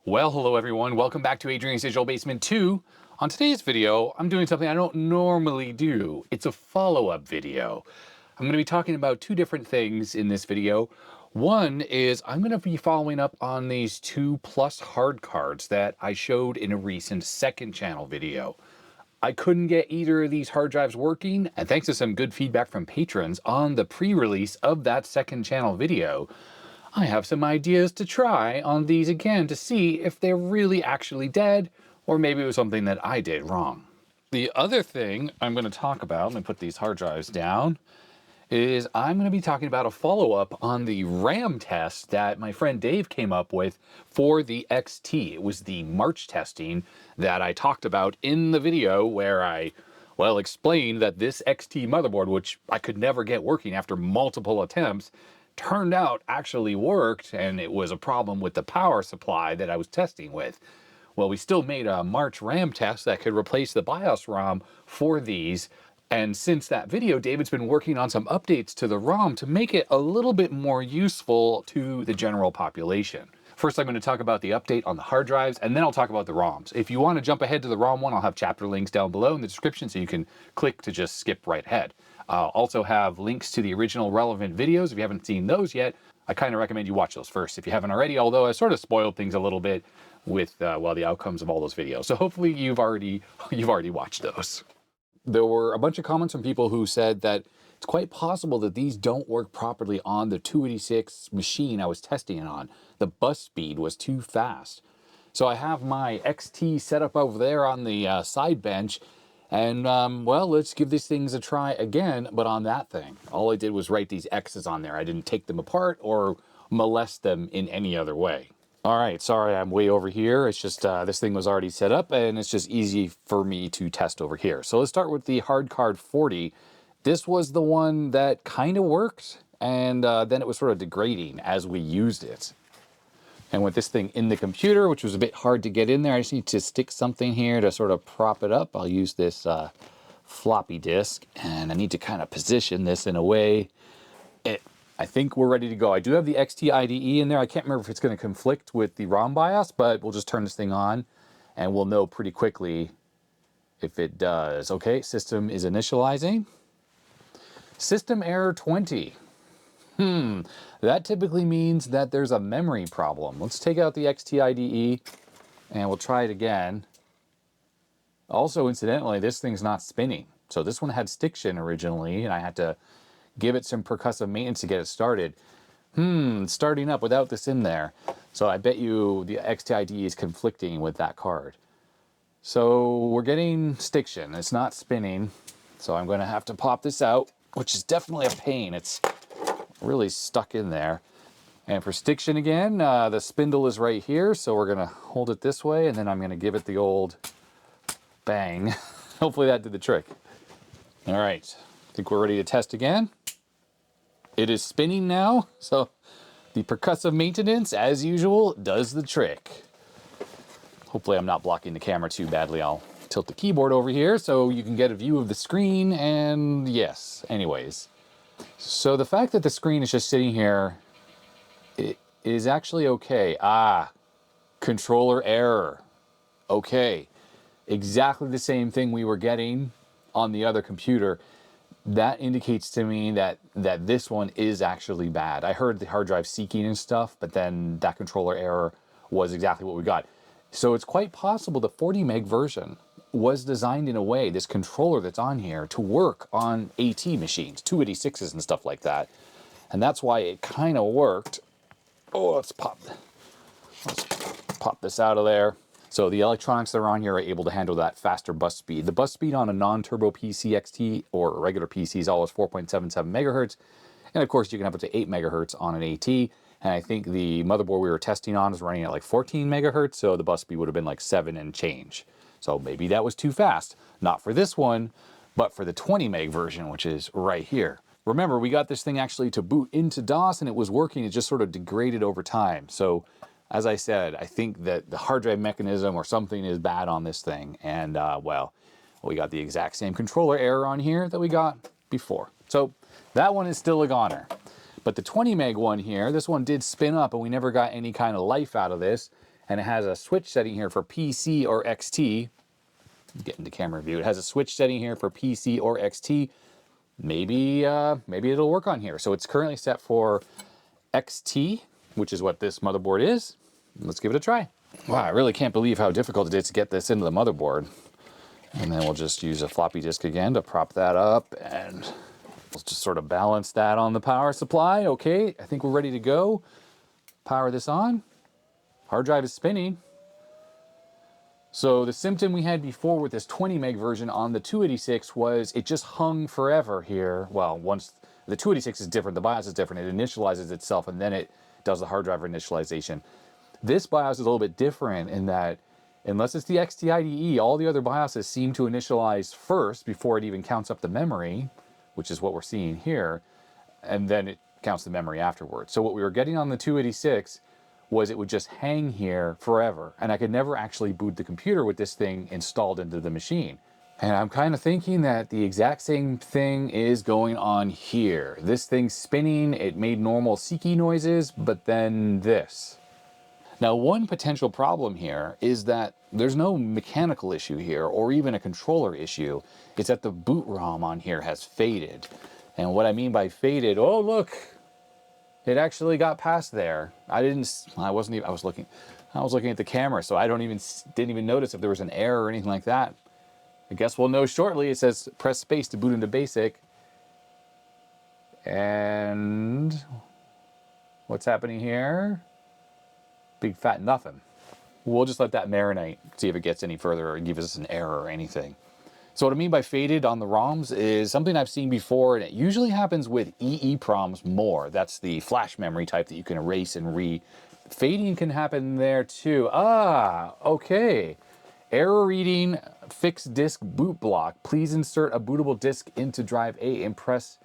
Well, hello everyone. Welcome back to Adrian's Digital Basement 2. On today's video, I'm doing something I don't normally do. It's a follow-up video. I'm going to be talking about two different things in this video. One is I'm going to be following up on these 2+ hard cards that I showed in a recent second channel video. I couldn't get either of these hard drives working, and thanks to some good feedback from patrons on the pre-release of that second channel video, I have some ideas to try on these again to see if they're really actually dead, or maybe it was something that I did wrong. The other thing I'm going to talk about, let me put these hard drives down, is I'm going to be talking about a follow-up on the RAM test that my friend Dave came up with for the XT. It was the March testing that I talked about in the video where I, well, explained that this XT motherboard, which I could never get working after multiple attempts, turned out actually worked, and it was a problem with the power supply that I was testing with. Well, we still made a March RAM test that could replace the BIOS ROM for these, and since that video, David's been working on some updates to the ROM to make it a little bit more useful to the general population. First, I'm going to talk about the update on the hard drives, and then I'll talk about the ROMs. If you want to jump ahead to the ROM one, I'll have chapter links down below in the description so you can click to just skip right ahead. I'll also have links to the original relevant videos. If you haven't seen those yet, I kind of recommend you watch those first if you haven't already, although I sort of spoiled things a little bit with well, the outcomes of all those videos. So hopefully you've already watched those. There were a bunch of comments from people who said that it's quite possible that these don't work properly on the 286 machine I was testing it on. The bus speed was too fast. So I have my XT set up over there on the side bench, and well, let's give these things a try again, but on that thing. All I did was write these X's on there. I didn't take them apart or molest them in any other way. All right, sorry I'm way over here. It's just this thing was already set up and it's just easy for me to test over here. So let's start with the Hardcard 40. This was the one that kind of worked, and then it was sort of degrading as we used it. And with this thing in the computer, which was a bit hard to get in there, I just need to stick something here to sort of prop it up. I'll use this floppy disk, and I need to kind of position this in a way. I think we're ready to go. I do have the XT IDE in there. I can't remember if it's going to conflict with the ROM BIOS, but we'll just turn this thing on, and we'll know pretty quickly if it does. Okay, system is initializing. System error 20. That typically means that there's a memory problem. Let's take out the XT IDE and we'll try it again. Also, incidentally, this thing's not spinning. So this one had stiction originally, and I had to give it some percussive maintenance to get it started. Starting up without this in there. So I bet you the XT IDE is conflicting with that card. So we're getting stiction. It's not spinning. So I'm going to have to pop this out, which is definitely a pain. It's really stuck in there. And for stiction again, the spindle is right here, so we're gonna hold it this way, and then I'm gonna give it the old bang. Hopefully that did the trick. All right, I think we're ready to test again. It is spinning now, so the percussive maintenance, as usual, does the trick. Hopefully I'm not blocking the camera too badly. I'll tilt the keyboard over here so you can get a view of the screen, and yes, anyways. So the fact that the screen is just sitting here, it is actually okay. Controller error. Okay, exactly the same thing we were getting on the other computer. That indicates to me that this one is actually bad. I heard the hard drive seeking and stuff, but then that controller error was exactly what we got. So it's quite possible the 40 meg version was designed in a way, this controller that's on here, to work on AT machines, 286s and stuff like that. And that's why it kind of worked. Oh, let's pop this out of there. So the electronics that are on here are able to handle that faster bus speed. The bus speed on a non-turbo PC XT or a regular PC is always 4.77 megahertz. And of course you can have up to 8 megahertz on an AT. And I think the motherboard we were testing on is running at like 14 megahertz. So the bus speed would have been like 7 and change. So maybe that was too fast. Not for this one, but for the 20 meg version, which is right here. Remember, we got this thing actually to boot into DOS and it was working. It just sort of degraded over time. So as I said, I think that the hard drive mechanism or something is bad on this thing. And well, we got the exact same controller error on here that we got before. So that one is still a goner. But the 20 meg one here, this one did spin up and we never got any kind of life out of this. and it has a switch setting here for PC or XT. Get into camera view. It has a switch setting here for PC or XT. Maybe it'll work on here. So it's currently set for XT, which is what this motherboard is. Let's give it a try. Wow, I really can't believe how difficult it is to get this into the motherboard. And then we'll just use a floppy disk again to prop that up, and we'll just sort of balance that on the power supply. Okay, I think we're ready to go. Power this on. Hard drive is spinning. So the symptom we had before with this 20 meg version on the 286 was it just hung forever here. Well, once the 286 is different, the BIOS is different. It initializes itself and then it does the hard drive initialization. This BIOS is a little bit different in that unless it's the XTIDE, all the other BIOSes seem to initialize first before it even counts up the memory, which is what we're seeing here, and then it counts the memory afterwards. So what we were getting on the 286 was it would just hang here forever, and I could never actually boot the computer with this thing installed into the machine. And I'm kind of thinking that the exact same thing is going on here. This thing's spinning, it made normal seeky noises, but then this. Now, one potential problem here is that there's no mechanical issue here or even a controller issue. It's that the boot ROM on here has faded. And what I mean by faded, oh look, it actually got past there. I was looking at the camera, so I didn't even notice if there was an error or anything like that. I guess we'll know shortly. It says press space to boot into basic. And what's happening here? Big fat nothing. We'll just let that marinate, see if it gets any further or give us an error or anything. So what I mean by faded on the ROMs is something I've seen before, and it usually happens with EEPROMs more. That's the flash memory type that you can erase and fading can happen there too. Ah, okay. Error reading fixed disk boot block. Please insert a bootable disk into drive A and press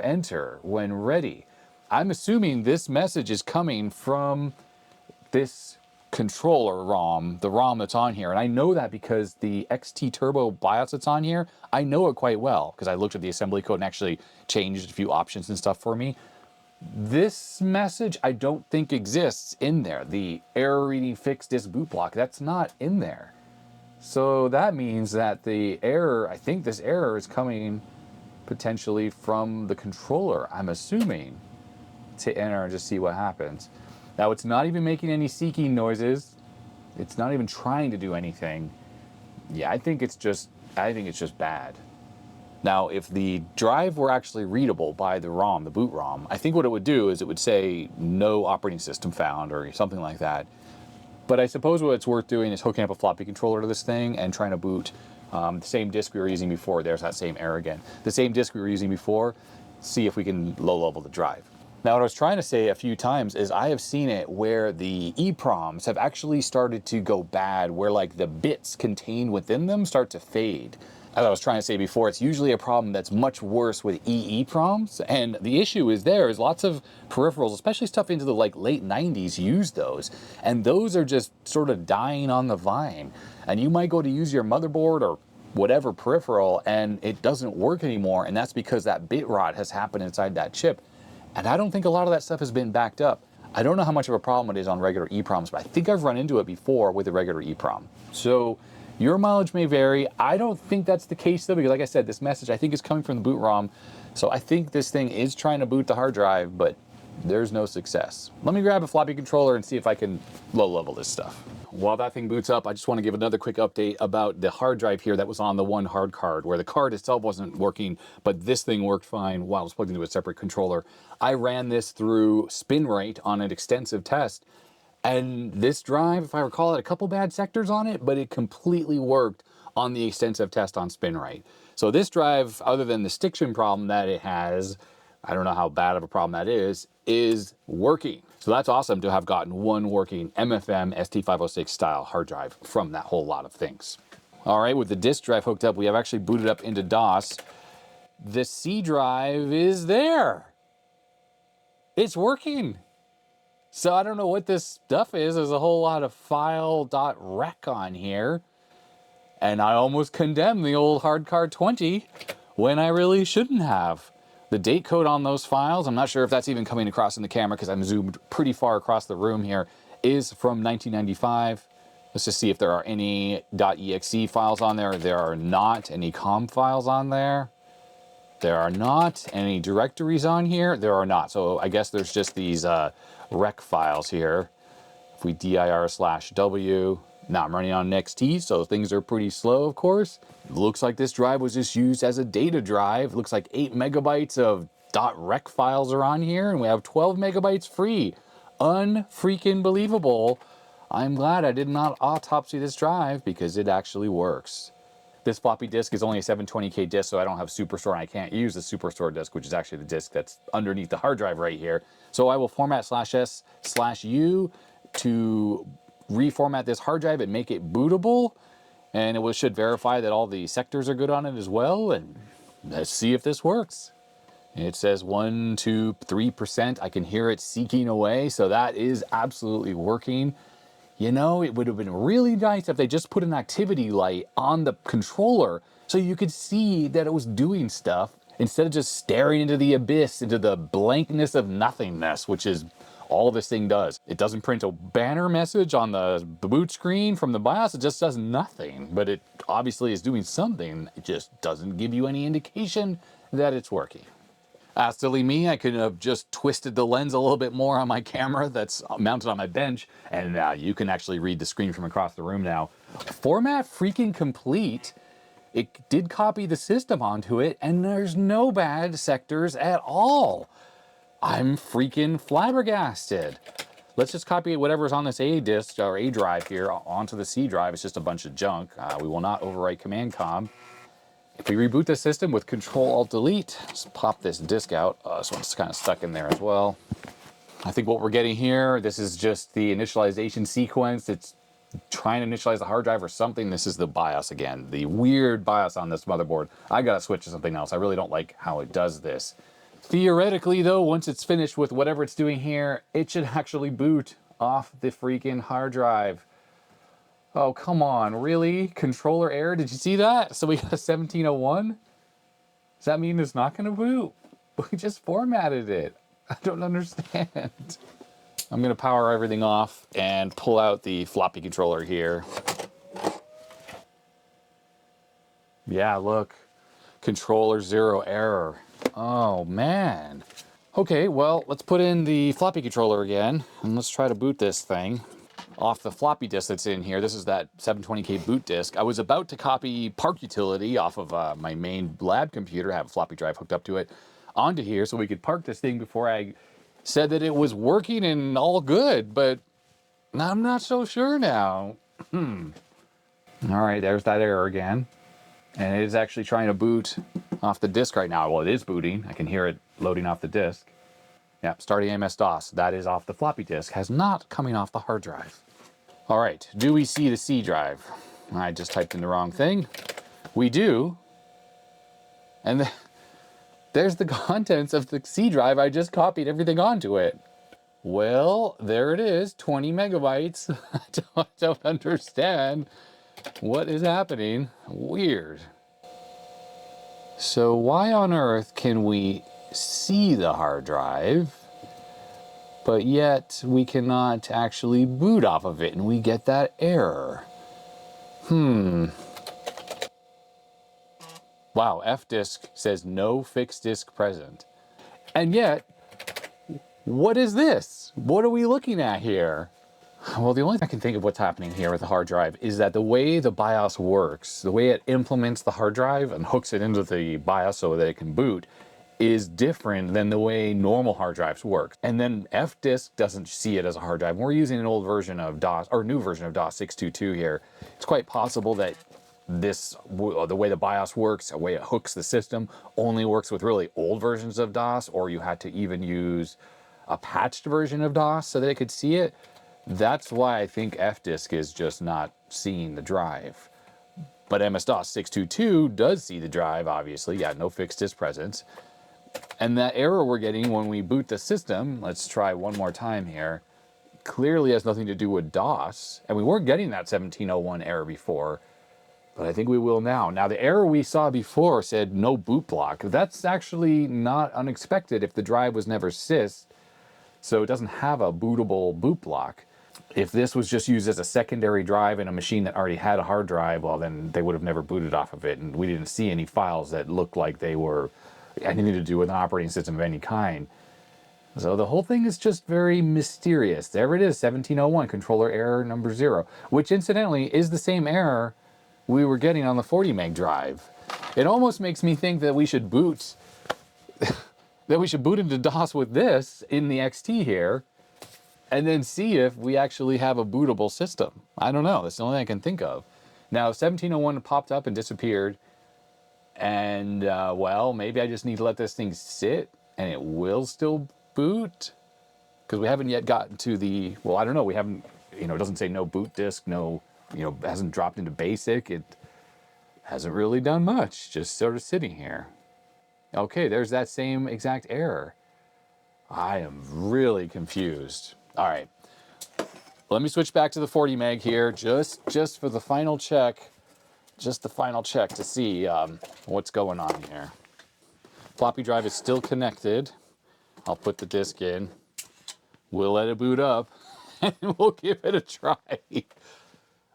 enter when ready. I'm assuming this message is coming from this controller ROM, the ROM that's on here. And I know that because the XT Turbo BIOS that's on here, I know it quite well because I looked at the assembly code and actually changed a few options and stuff for me. This message I don't think exists in there. The error reading fixed disk boot block, that's not in there. So that means that the error, I think this error is coming potentially from the controller, I'm assuming, to enter and just see what happens. Now it's not even making any seeking noises. It's not even trying to do anything. Yeah, I think it's just bad. Now, if the drive were actually readable by the ROM, the boot ROM, I think what it would do is it would say no operating system found or something like that. But I suppose what it's worth doing is hooking up a floppy controller to this thing and trying to boot the same disk we were using before. There's that same error again. The same disk we were using before, see if we can low level the drive. Now, what I was trying to say a few times is I have seen it where the EPROMs have actually started to go bad, where like the bits contained within them start to fade. As I was trying to say before, it's usually a problem that's much worse with EEPROMs. And the issue is lots of peripherals, especially stuff into the like late 90s, use those. And those are just sort of dying on the vine. And you might go to use your motherboard or whatever peripheral and it doesn't work anymore. And that's because that bit rot has happened inside that chip. And I don't think a lot of that stuff has been backed up. I don't know how much of a problem it is on regular EPROMs, but I think I've run into it before with a regular EPROM. So your mileage may vary. I don't think that's the case though, because like I said, this message I think is coming from the boot ROM. So I think this thing is trying to boot the hard drive, but there's no success. Let me grab a floppy controller and see if I can low level this stuff. While that thing boots up, I just want to give another quick update about the hard drive here that was on the one hard card, where the card itself wasn't working, but this thing worked fine while it was plugged into a separate controller. I ran this through spin rate on an extensive test, and this drive, if I recall, had a couple bad sectors on it, but it completely worked on the extensive test on spin rate. So this drive, other than the stiction problem that it has, I don't know how bad of a problem that is working. So that's awesome to have gotten one working MFM ST506 style hard drive from that whole lot of things. All right, with the disk drive hooked up, we have actually booted up into DOS. The C drive is there. It's working. So I don't know what this stuff is. There's a whole lot of file.rec on here. And I almost condemned the old Hardcard 20 when I really shouldn't have. The date code on those files, I'm not sure if that's even coming across in the camera because I'm zoomed pretty far across the room here. is from 1995. Let's just see if there are any .exe files on there. There are not any COM files on there. There are not any directories on here. There are not. So I guess there's just these rec files here. If we dir/w, now I'm running on XT, so things are pretty slow, of course. It looks like this drive was just used as a data drive. It looks like 8 megabytes of .rec files are on here, and we have 12 megabytes free. Unfreaking believable. I'm glad I did not autopsy this drive because it actually works. This floppy disk is only a 720K disk, so I don't have Superstore, and I can't use the Superstore disk, which is actually the disk that's underneath the hard drive right here. So I will format /s/u to reformat this hard drive and make it bootable, and it should verify that all the sectors are good on it as well, and let's see if this works. It says 1, 2, 3%. I can hear it seeking away, so that is absolutely working. You know, it would have been really nice if they just put an activity light on the controller so you could see that it was doing stuff instead of just staring into the abyss, into the blankness of nothingness, which is all this thing does. It doesn't print a banner message on the boot screen from the BIOS. It just does nothing, but it obviously is doing something. It just doesn't give you any indication that it's working. Silly me, I could have just twisted the lens a little bit more on my camera that's mounted on my bench, and you can actually read the screen from across the room now. Format freaking complete. It did copy the system onto it, and there's no bad sectors at all. I'm freaking flabbergasted. Let's just copy whatever's on this A disk or A drive here onto the C drive. It's just a bunch of junk. We will not overwrite command com. If we reboot the system with Control-Alt-Delete, let's pop this disk out. This one's kind of stuck in there as well. I think what we're getting here, this is just the initialization sequence. It's trying to initialize the hard drive or something. This is the BIOS again, the weird BIOS on this motherboard. I gotta switch to something else. I really don't like how it does this. Theoretically though, once it's finished with whatever it's doing here, it should actually boot off the freaking hard drive. Oh, come on, really? Controller error, did you see that? So we got a 1701? Does that mean it's not gonna boot? We just formatted it. I don't understand. I'm gonna power everything off and pull out the floppy controller here. Yeah, look, controller 0 error. Oh man. Okay, well, let's put in the floppy controller again and let's try to boot this thing off the floppy disk that's in here. This is that 720K boot disk. I was about to copy Park Utility off of my main lab computer, have a floppy drive hooked up to it, onto here so we could park this thing before I said that it was working and all good, but I'm not so sure now. All right, there's that error again. And it is actually trying to boot off the disk right now. Well, it is booting. I can hear it loading off the disk. Yeah, starting MS-DOS. That is off the floppy disk, has not coming off the hard drive. All right, do we see the C drive? I just typed in the wrong thing. We do. And there's the contents of the C drive. I just copied everything onto it. Well, there it is, 20 megabytes. I don't understand what is happening. Weird. So why on earth can we see the hard drive, but yet we cannot actually boot off of it and we get that error? Wow, F-disk says no fixed disk present. And yet, what is this? What are we looking at here? Well, the only thing I can think of what's happening here with the hard drive is that the way the BIOS works, the way it implements the hard drive and hooks it into the BIOS so that it can boot, is different than the way normal hard drives work. And then F-disk doesn't see it as a hard drive. We're using an old version of DOS, or new version of DOS 622 here. It's quite possible that this, the way the BIOS works, the way it hooks the system, only works with really old versions of DOS, or you had to even use a patched version of DOS so that it could see it. That's why I think F-disk is just not seeing the drive. But MS-DOS 622 does see the drive, obviously. Yeah, no fixed disk presence. And that error we're getting when we boot the system, let's try one more time here, clearly has nothing to do with DOS. And we weren't getting that 1701 error before, but I think we will now. Now, the error we saw before said no boot block. That's actually not unexpected if the drive was never sys, so it doesn't have a bootable boot block. If this was just used as a secondary drive in a machine that already had a hard drive, well, then they would have never booted off of it, and we didn't see any files that looked like they were anything to do with an operating system of any kind. So the whole thing is just very mysterious. There it is, 1701, controller error number 0, which incidentally is the same error we were getting on the 40 meg drive. It almost makes me think that we should boot into DOS with this in the XT here, and then see if we actually have a bootable system. I don't know, that's the only thing I can think of. Now 1701 popped up and disappeared, and well, maybe I just need to let this thing sit and it will still boot, because we haven't yet gotten to the, well, I don't know, we haven't, it doesn't say no boot disk, no, hasn't dropped into basic, it hasn't really done much, just sort of sitting here. Okay, there's that same exact error. I am really confused. All right, let me switch back to the 40 meg here, just for the final check, to see what's going on here. Floppy drive is still connected. I'll put the disk in. We'll let it boot up, and we'll give it a try.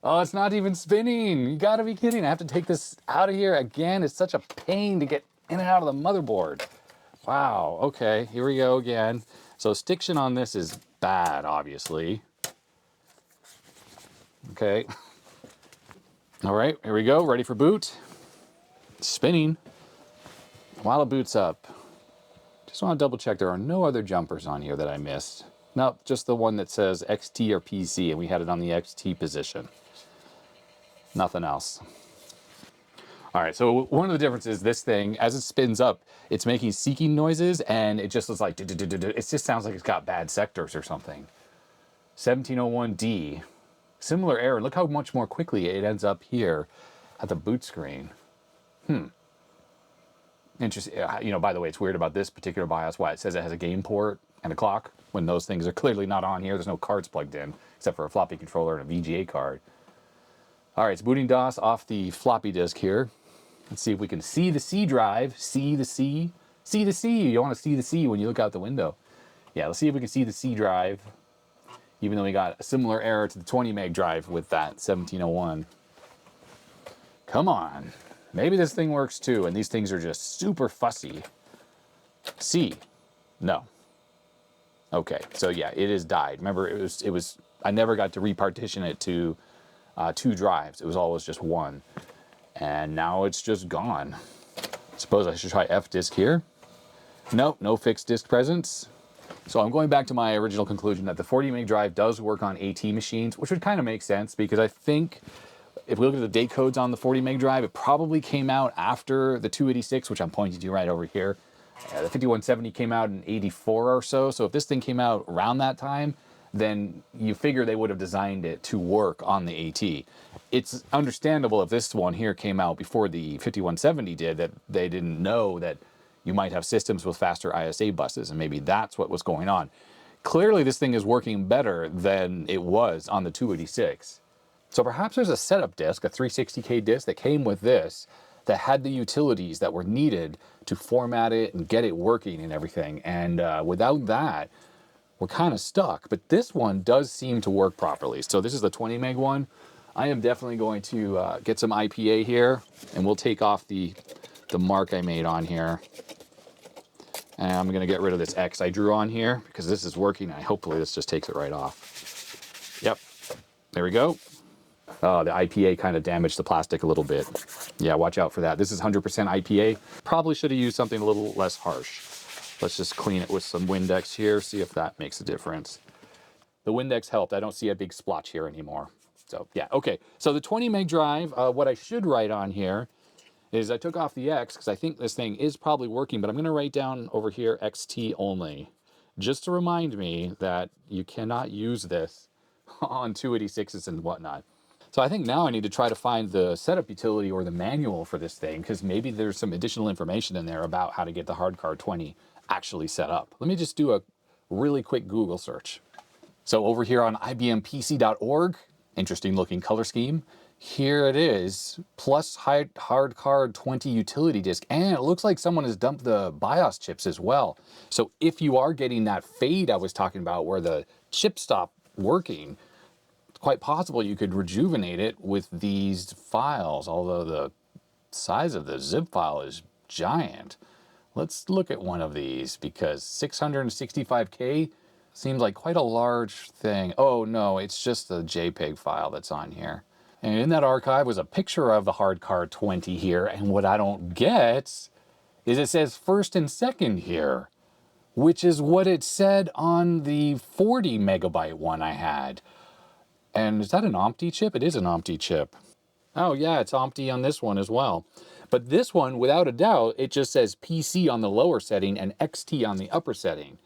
Oh, it's not even spinning. You gotta be kidding. I have to take this out of here again. It's such a pain to get in and out of the motherboard. Wow, okay, here we go again. So stiction on this is bad, obviously. Okay. All right, here we go, ready for boot. Spinning. While it boots up, just want to double check there are no other jumpers on here that I missed. Nope, just the one that says XT or PC, and we had it on the XT position. Nothing else. All right, so one of the differences, this thing, as it spins up, it's making seeking noises, and it just looks like, it just sounds like it's got bad sectors or something. 1701D, similar error. Look how much more quickly it ends up here at the boot screen. Interesting. By the way, it's weird about this particular BIOS, why it says it has a game port and a clock, when those things are clearly not on here. There's no cards plugged in, except for a floppy controller and a VGA card. All right, it's booting DOS off the floppy disk here. Let's see if we can see the C drive. See the C? See the C. You want to see the C when you look out the window. Yeah, let's see if we can see the C drive, even though we got a similar error to the 20 meg drive with that 1701. Come on. Maybe this thing works too, and these things are just super fussy. C. No. Okay, so yeah, it has died. Remember, it was. I never got to repartition it to 2 drives. It was always just 1. And now it's just gone. Suppose I should try F disk here. Nope, no fixed disk presence. So I'm going back to my original conclusion that the 40 meg drive does work on AT machines, which would kind of make sense, because I think if we look at the date codes on the 40 meg drive, it probably came out after the 286, which I'm pointing to right over here. The 5170 came out in 84 or so. So if this thing came out around that time, then you figure they would have designed it to work on the AT. It's understandable if this one here came out before the 5170 did, that they didn't know that you might have systems with faster ISA buses, and maybe that's what was going on. Clearly this thing is working better than it was on the 286. So perhaps there's a setup disk, a 360K disk that came with this, that had the utilities that were needed to format it and get it working and everything. And without that, we're kind of stuck. But this one does seem to work properly. So this is the 20 meg one. I am definitely going to get some IPA here, and we'll take off the mark I made on here. And I'm going to get rid of this X I drew on here, because this is working, and hopefully this just takes it right off. Yep, there we go. The IPA kind of damaged the plastic a little bit. Yeah, watch out for that. This is 100% IPA. Probably should have used something a little less harsh. Let's just clean it with some Windex here, see if that makes a difference. The Windex helped. I don't see a big splotch here anymore. So yeah, okay. So the 20 meg drive, what I should write on here is I took off the X because I think this thing is probably working, but I'm going to write down over here XT only, just to remind me that you cannot use this on 286s and whatnot. So I think now I need to try to find the setup utility or the manual for this thing, because maybe there's some additional information in there about how to get the Hardcard 20 actually set up. Let me just do a really quick Google search. So over here on IBMPC.org, interesting looking color scheme. Here it is, plus Hardcard 20 utility disk, and it looks like someone has dumped the BIOS chips as well. So if you are getting that fade I was talking about where the chips stop working, quite possible you could rejuvenate it with these files, although the size of the zip file is giant. Let's look at one of these, because 665K seems like quite a large thing. Oh no, it's just the JPEG file that's on here. And in that archive was a picture of the Hardcard 20 here, and what I don't get is it says first and second here, which is what it said on the 40 megabyte one I had. And is that an OMTI chip? It is an OMTI chip. Oh yeah, it's OMTI on this one as well. But this one, without a doubt, it just says PC on the lower setting and XT on the upper setting.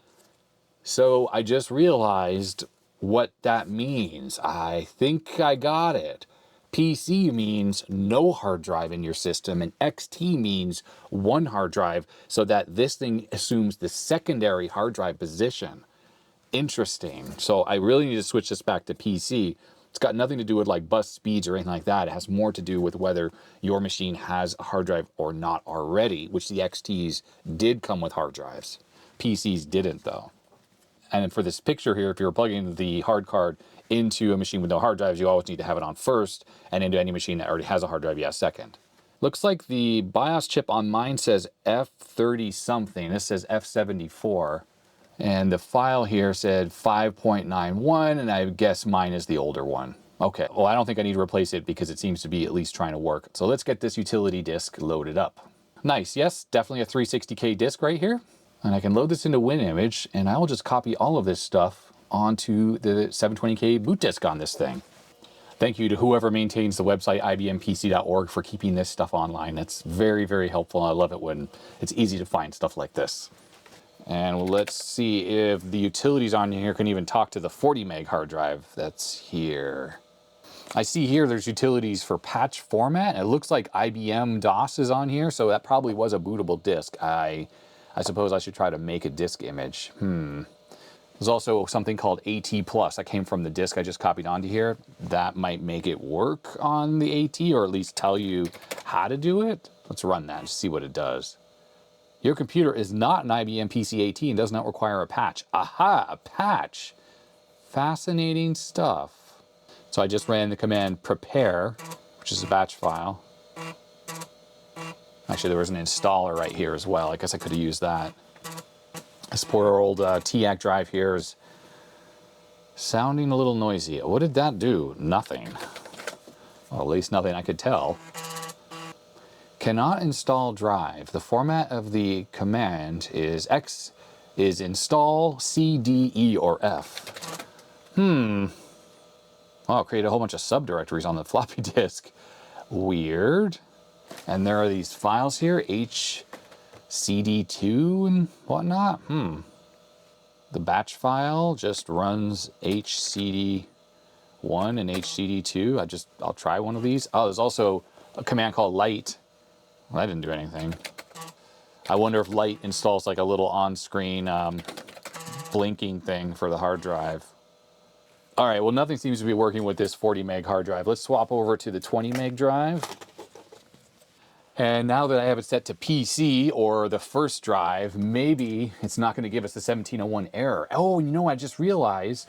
So I just realized what that means. I think I got it. PC means no hard drive in your system, and XT means one hard drive, so that this thing assumes the secondary hard drive position. Interesting. So I really need to switch this back to PC. It's got nothing to do with like bus speeds or anything like that. It has more to do with whether your machine has a hard drive or not already, which the XTs did come with hard drives. PCs didn't though. And for this picture here, if you're plugging the hard card into a machine with no hard drives, you always need to have it on first, and into any machine that already has a hard drive, yeah, second. Looks like the BIOS chip on mine says F30 something. This says F74. And the file here said 5.91, and I guess mine is the older one. Okay, well, I don't think I need to replace it because it seems to be at least trying to work. So let's get this utility disk loaded up. Nice, yes, definitely a 360K disk right here. And I can load this into WinImage, and I will just copy all of this stuff onto the 720K boot disk on this thing. Thank you to whoever maintains the website ibmpc.org for keeping this stuff online. That's very, very helpful. I love it when it's easy to find stuff like this. And let's see if the utilities on here can even talk to the 40 meg hard drive that's here. I see here there's utilities for patch format. It looks like IBM DOS is on here, so that probably was a bootable disk. I suppose I should try to make a disk image. There's also something called AT+. That came from the disk I just copied onto here. That might make it work on the AT, or at least tell you how to do it. Let's run that and see what it does. Your computer is not an IBM PC AT and does not require a patch. Aha, a patch. Fascinating stuff. So I just ran the command prepare, which is a batch file. Actually, there was an installer right here as well. I guess I could have used that. This poor old TAC drive here is sounding a little noisy. What did that do? Nothing. Well, at least nothing I could tell. Cannot install drive. The format of the command is install C, D, E, or F. Well, create a whole bunch of subdirectories on the floppy disk. Weird. And there are these files here, HCD2 and whatnot. The batch file just runs HCD1 and HCD2. I'll try one of these. Oh, there's also a command called light. Well, that didn't do anything. I wonder if light installs like a little on-screen blinking thing for the hard drive. All right, well, nothing seems to be working with this 40 meg hard drive. Let's swap over to the 20 meg drive. And now that I have it set to PC or the first drive, maybe it's not going to give us the 1701 error. Oh, you know, I just realized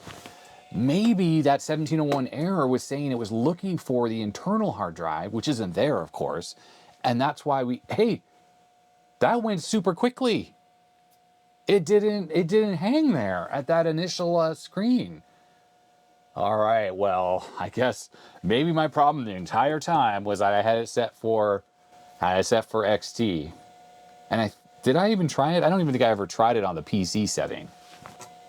maybe that 1701 error was saying it was looking for the internal hard drive, which isn't there, of course. And that's why hey, that went super quickly. It didn't hang there at that initial screen. All right, well, I guess maybe my problem the entire time was that I had it set for XT. And did I even try it? I don't even think I ever tried it on the PC setting.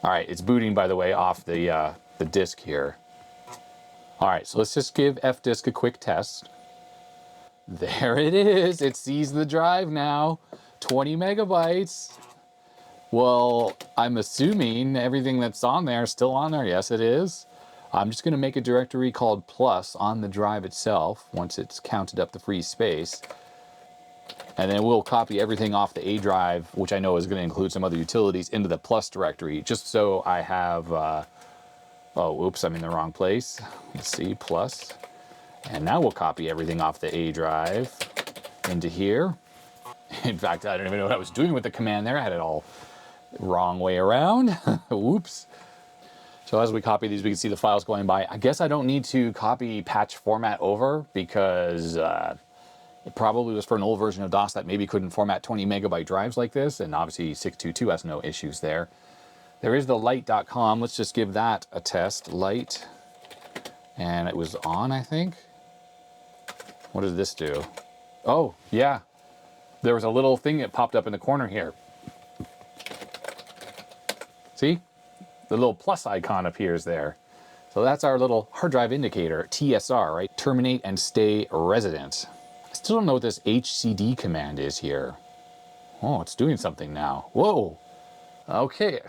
All right, it's booting, by the way, off the disk here. All right, so let's just give fdisk a quick test. There it is. It sees the drive now. 20 megabytes. Well, I'm assuming everything that's on there is still on there. Yes, it is. I'm just going to make a directory called plus on the drive itself once it's counted up the free space. And then we'll copy everything off the A drive, which I know is going to include some other utilities, into the plus directory, just so I have, oh, oops, I'm in the wrong place. Let's see, plus. And now we'll copy everything off the A drive into here. In fact, I don't even know what I was doing with the command there. I had it all wrong way around. Whoops. So as we copy these, we can see the files going by. I guess I don't need to copy patch format over because it probably was for an old version of DOS that maybe couldn't format 20 megabyte drives like this, and obviously 622 has no issues there. There is the light.com. Let's just give that a test. Light. And it was on, I think. What does this do? Oh, yeah. There was a little thing that popped up in the corner here. See? The little plus icon appears there. So that's our little hard drive indicator, TSR, right? Terminate and stay resident. I still don't know what this HCD command is here. Oh, it's doing something now. Whoa. Okay,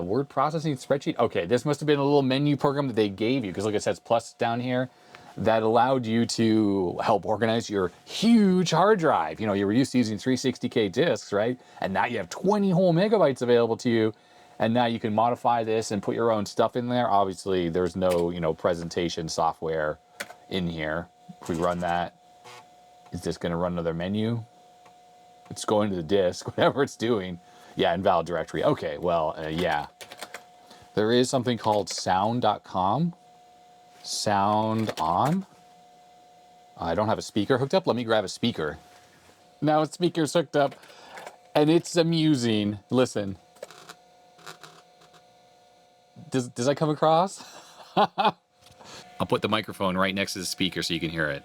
word processing spreadsheet. Okay, this must have been a little menu program that they gave you, because look, it says plus down here, that allowed you to help organize your huge hard drive. You know, you were used to using 360K disks, right? And now you have 20 whole megabytes available to you. And now you can modify this and put your own stuff in there. Obviously, there's no, you know, presentation software in here. If we run that, is this going to run another menu? It's going to the disk, whatever it's doing. Yeah, invalid directory. Okay, well, yeah. There is something called sound.com. Sound on. I don't have a speaker hooked up. Let me grab a speaker. Now a speaker's hooked up, and it's amusing. Listen. Does that come across? I'll put the microphone right next to the speaker so you can hear it.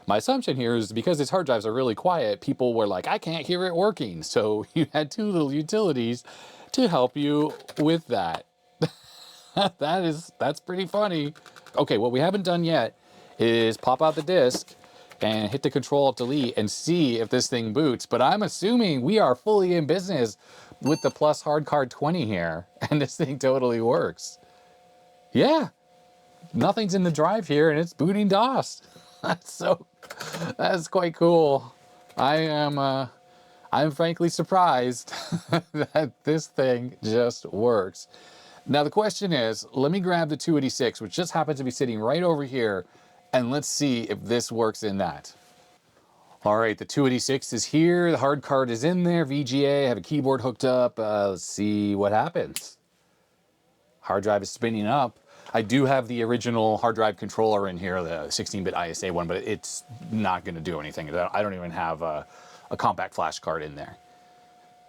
My assumption here is because these hard drives are really quiet, people were like, I can't hear it working. So you had two little utilities to help you with that. That's pretty funny. Okay, what we haven't done yet is pop out the disk and hit the Control-Alt-Delete and see if this thing boots. But I'm assuming we are fully in business with the Plus Hardcard 20 here, and this thing totally works. Yeah, nothing's in the drive here, and it's booting DOS. That's quite cool. I'm frankly surprised that this thing just works. Now the question is, let me grab the 286, which just happens to be sitting right over here, and let's see if this works in that. All right, the 286 is here, the hard card is in there, VGA, I have a keyboard hooked up. Let's see what happens. Hard drive is spinning up. I do have the original hard drive controller in here, the 16-bit ISA one, but it's not going to do anything. I don't even have a compact flash card in there.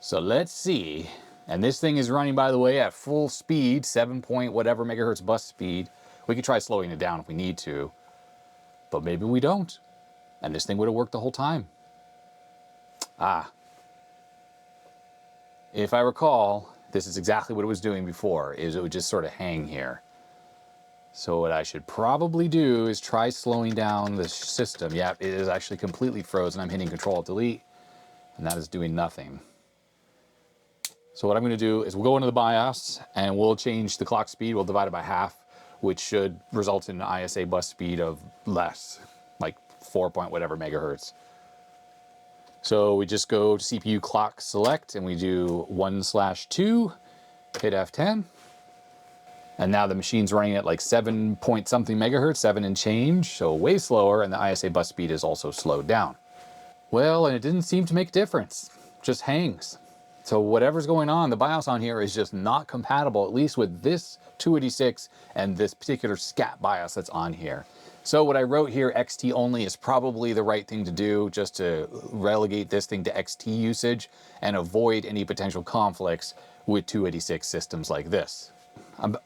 So let's see. And this thing is running, by the way, at full speed, 7 point whatever megahertz bus speed. We could try slowing it down if we need to, but maybe we don't. And this thing would have worked the whole time. If I recall, this is exactly what it was doing before, is it would just sort of hang here. So what I should probably do is try slowing down the system. Yeah, it is actually completely frozen. I'm hitting Control-Alt-Delete, and that is doing nothing. So what I'm going to do is we'll go into the BIOS, and we'll change the clock speed. We'll divide it by half, which should result in an ISA bus speed of less, like 4 point whatever megahertz. So we just go to CPU clock select, and we do 1/2, hit F10. And now the machine's running at like 7 point something megahertz, 7 and change, so way slower, and the ISA bus speed is also slowed down. Well, and it didn't seem to make a difference, just hangs. So whatever's going on, the BIOS on here is just not compatible, at least with this 286 and this particular SCAT BIOS that's on here. So what I wrote here, XT only, is probably the right thing to do, just to relegate this thing to XT usage and avoid any potential conflicts with 286 systems like this.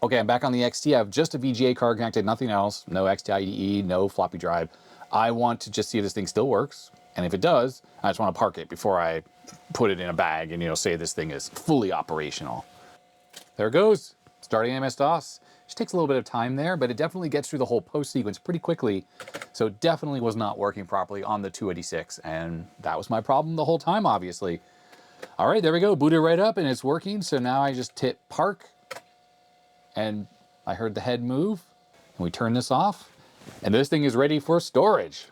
Okay, I'm back on the XT. I have just a VGA card connected, nothing else. No XT IDE, no floppy drive. I want to just see if this thing still works. And if it does, I just want to park it before I put it in a bag and, you know, say this thing is fully operational. There it goes, starting MS-DOS. Just takes a little bit of time there, but it definitely gets through the whole post sequence pretty quickly. So it definitely was not working properly on the 286, and that was my problem the whole time, obviously. All right, there we go, booted right up and it's working. So now I just hit park, and I heard the head move, and we turn this off, and this thing is ready for storage.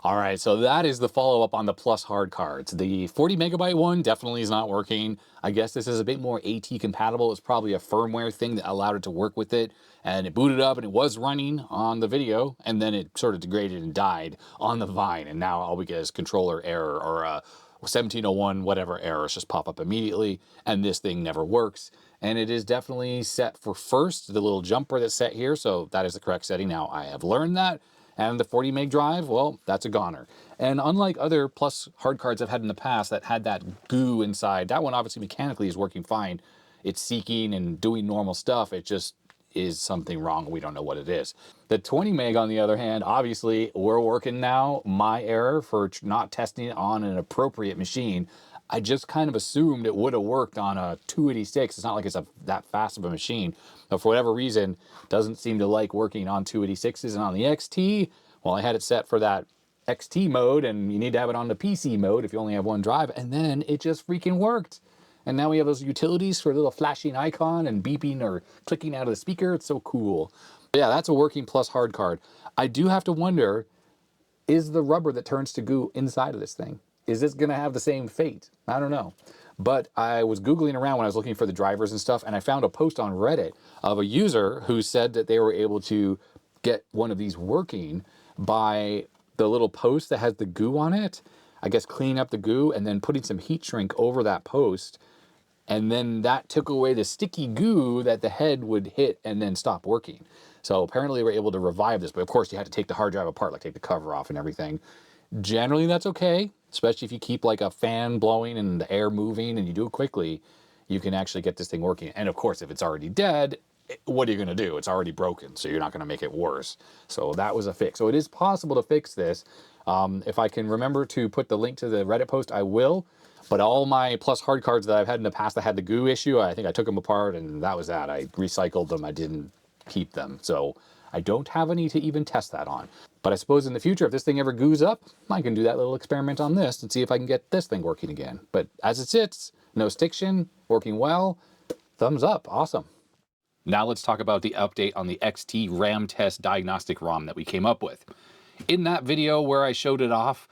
All right, so that is the follow-up on the Plus hard cards. The 40 megabyte one definitely is not working. I guess this is a bit more AT compatible. It's probably a firmware thing that allowed it to work with it. And it booted up and it was running on the video, and then it sort of degraded and died on the Vine. And now all we get is controller error or a 1701 whatever errors just pop up immediately, and this thing never works. And it is definitely set for first, the little jumper that's set here, so that is the correct setting. Now I have learned that. And the 40 meg drive, well, that's a goner. And unlike other Plus hard cards I've had in the past that had that goo inside, that one obviously mechanically is working fine. It's seeking and doing normal stuff. It just is something wrong. We don't know what it is. The 20 meg, on the other hand, obviously we're working now. My error for not testing it on an appropriate machine. I just kind of assumed it would have worked on a 286. It's not like it's that fast of a machine, but for whatever reason, doesn't seem to like working on 286s. And on the XT, well, I had it set for that XT mode, and you need to have it on the PC mode if you only have one drive, and then it just freaking worked. And now we have those utilities for a little flashing icon and beeping or clicking out of the speaker. It's so cool. But yeah, that's a working Plus hard card. I do have to wonder, is the rubber that turns to goo inside of this thing? Is this going to have the same fate? I don't know. But I was Googling around when I was looking for the drivers and stuff, and I found a post on Reddit of a user who said that they were able to get one of these working by the little post that has the goo on it. I guess cleaning up the goo and then putting some heat shrink over that post. And then that took away the sticky goo that the head would hit and then stop working. So apparently they were able to revive this, but of course you had to take the hard drive apart, like take the cover off and everything. Generally that's okay, especially if you keep like a fan blowing and the air moving and you do it quickly, you can actually get this thing working. And of course, if it's already dead, what are you gonna do? It's already broken, so you're not gonna make it worse. So that was a fix. So it is possible to fix this. If I can remember to put the link to the Reddit post, I will. But all my Plus hard cards that I've had in the past that had the goo issue, I think I took them apart and that was that. I recycled them, I didn't keep them. So I don't have any to even test that on. But I suppose in the future, if this thing ever goos up, I can do that little experiment on this and see if I can get this thing working again. But as it sits, no stiction, working well, thumbs up, awesome. Now let's talk about the update on the XTRAMTEST diagnostic ROM that we came up with. In that video where I showed it off,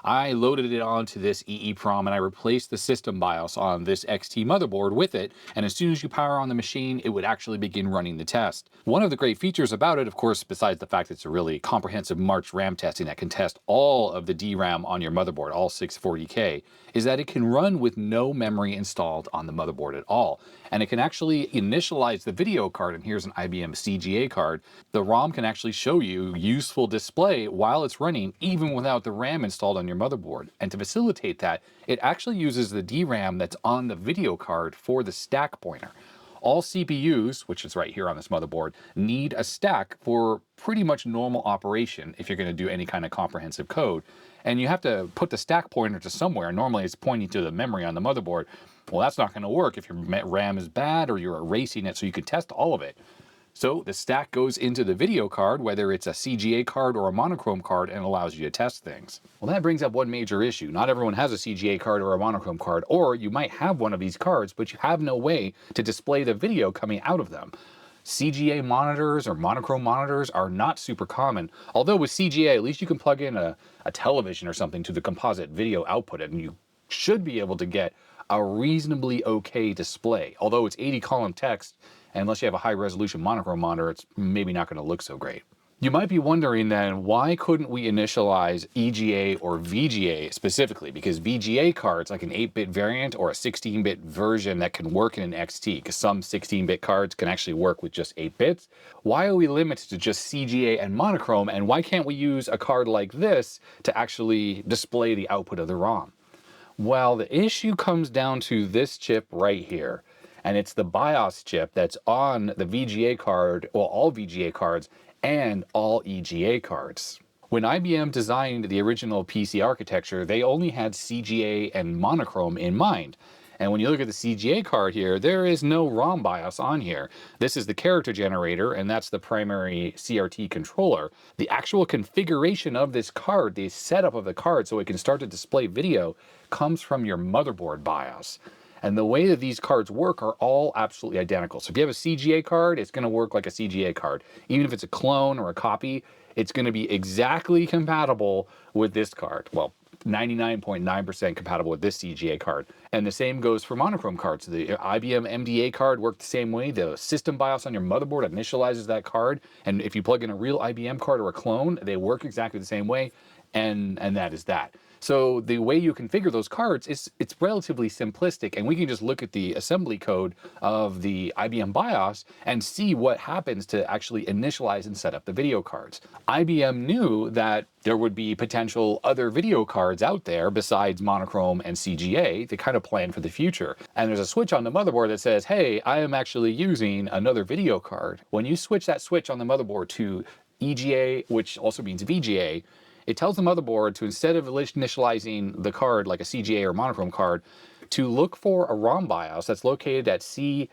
I loaded it onto this EEPROM and I replaced the system BIOS on this XT motherboard with it, and as soon as you power on the machine, it would actually begin running the test. One of the great features about it, of course, besides the fact it's a really comprehensive March RAM testing that can test all of the DRAM on your motherboard, all 640K, is that it can run with no memory installed on the motherboard at all. And it can actually initialize the video card, and here's an IBM CGA card. The ROM can actually show you useful display while it's running, even without the RAM installed on your motherboard. And to facilitate that, it actually uses the DRAM that's on the video card for the stack pointer. All CPUs, which is right here on this motherboard, need a stack for pretty much normal operation if you're going to do any kind of comprehensive code. And you have to put the stack pointer to somewhere. Normally it's pointing to the memory on the motherboard. Well, that's not going to work if your RAM is bad or you're erasing it so you can test all of it. So the stack goes into the video card, whether it's a CGA card or a monochrome card, and allows you to test things. Well, that brings up one major issue. Not everyone has a CGA card or a monochrome card, or you might have one of these cards, but you have no way to display the video coming out of them. CGA monitors or monochrome monitors are not super common, although with CGA, at least you can plug in a television or something to the composite video output, and you should be able to get a reasonably okay display. Although it's 80 column text, and unless you have a high resolution monochrome monitor, it's maybe not going to look so great. You might be wondering then, why couldn't we initialize EGA or VGA specifically? Because VGA cards, like an 8-bit variant or a 16-bit version that can work in an XT, because some 16-bit cards can actually work with just 8 bits. Why are we limited to just CGA and monochrome, and why can't we use a card like this to actually display the output of the ROM? Well, the issue comes down to this chip right here. And it's the BIOS chip that's on the VGA card, well, all VGA cards and all EGA cards. When IBM designed the original PC architecture, they only had CGA and monochrome in mind. And when you look at the CGA card here, there is no ROM BIOS on here. This is the character generator, and that's the primary CRT controller. The actual configuration of this card, the setup of the card so it can start to display video, comes from your motherboard BIOS. And the way that these cards work are all absolutely identical. So if you have a CGA card, it's going to work like a CGA card. Even if it's a clone or a copy, it's going to be exactly compatible with this card. Well, 99.9% compatible with this CGA card. And the same goes for monochrome cards. The IBM MDA card worked the same way. The system BIOS on your motherboard initializes that card. And if you plug in a real IBM card or a clone, they work exactly the same way. And that is that. So the way you configure those cards is it's relatively simplistic, and we can just look at the assembly code of the IBM BIOS and see what happens to actually initialize and set up the video cards. IBM knew that there would be potential other video cards out there besides monochrome and CGA. They kind of plan for the future. And there's a switch on the motherboard that says, hey, I am actually using another video card. When you switch that switch on the motherboard to EGA, which also means VGA, it tells the motherboard to, instead of initializing the card like a CGA or monochrome card, to look for a ROM BIOS that's located at C0000,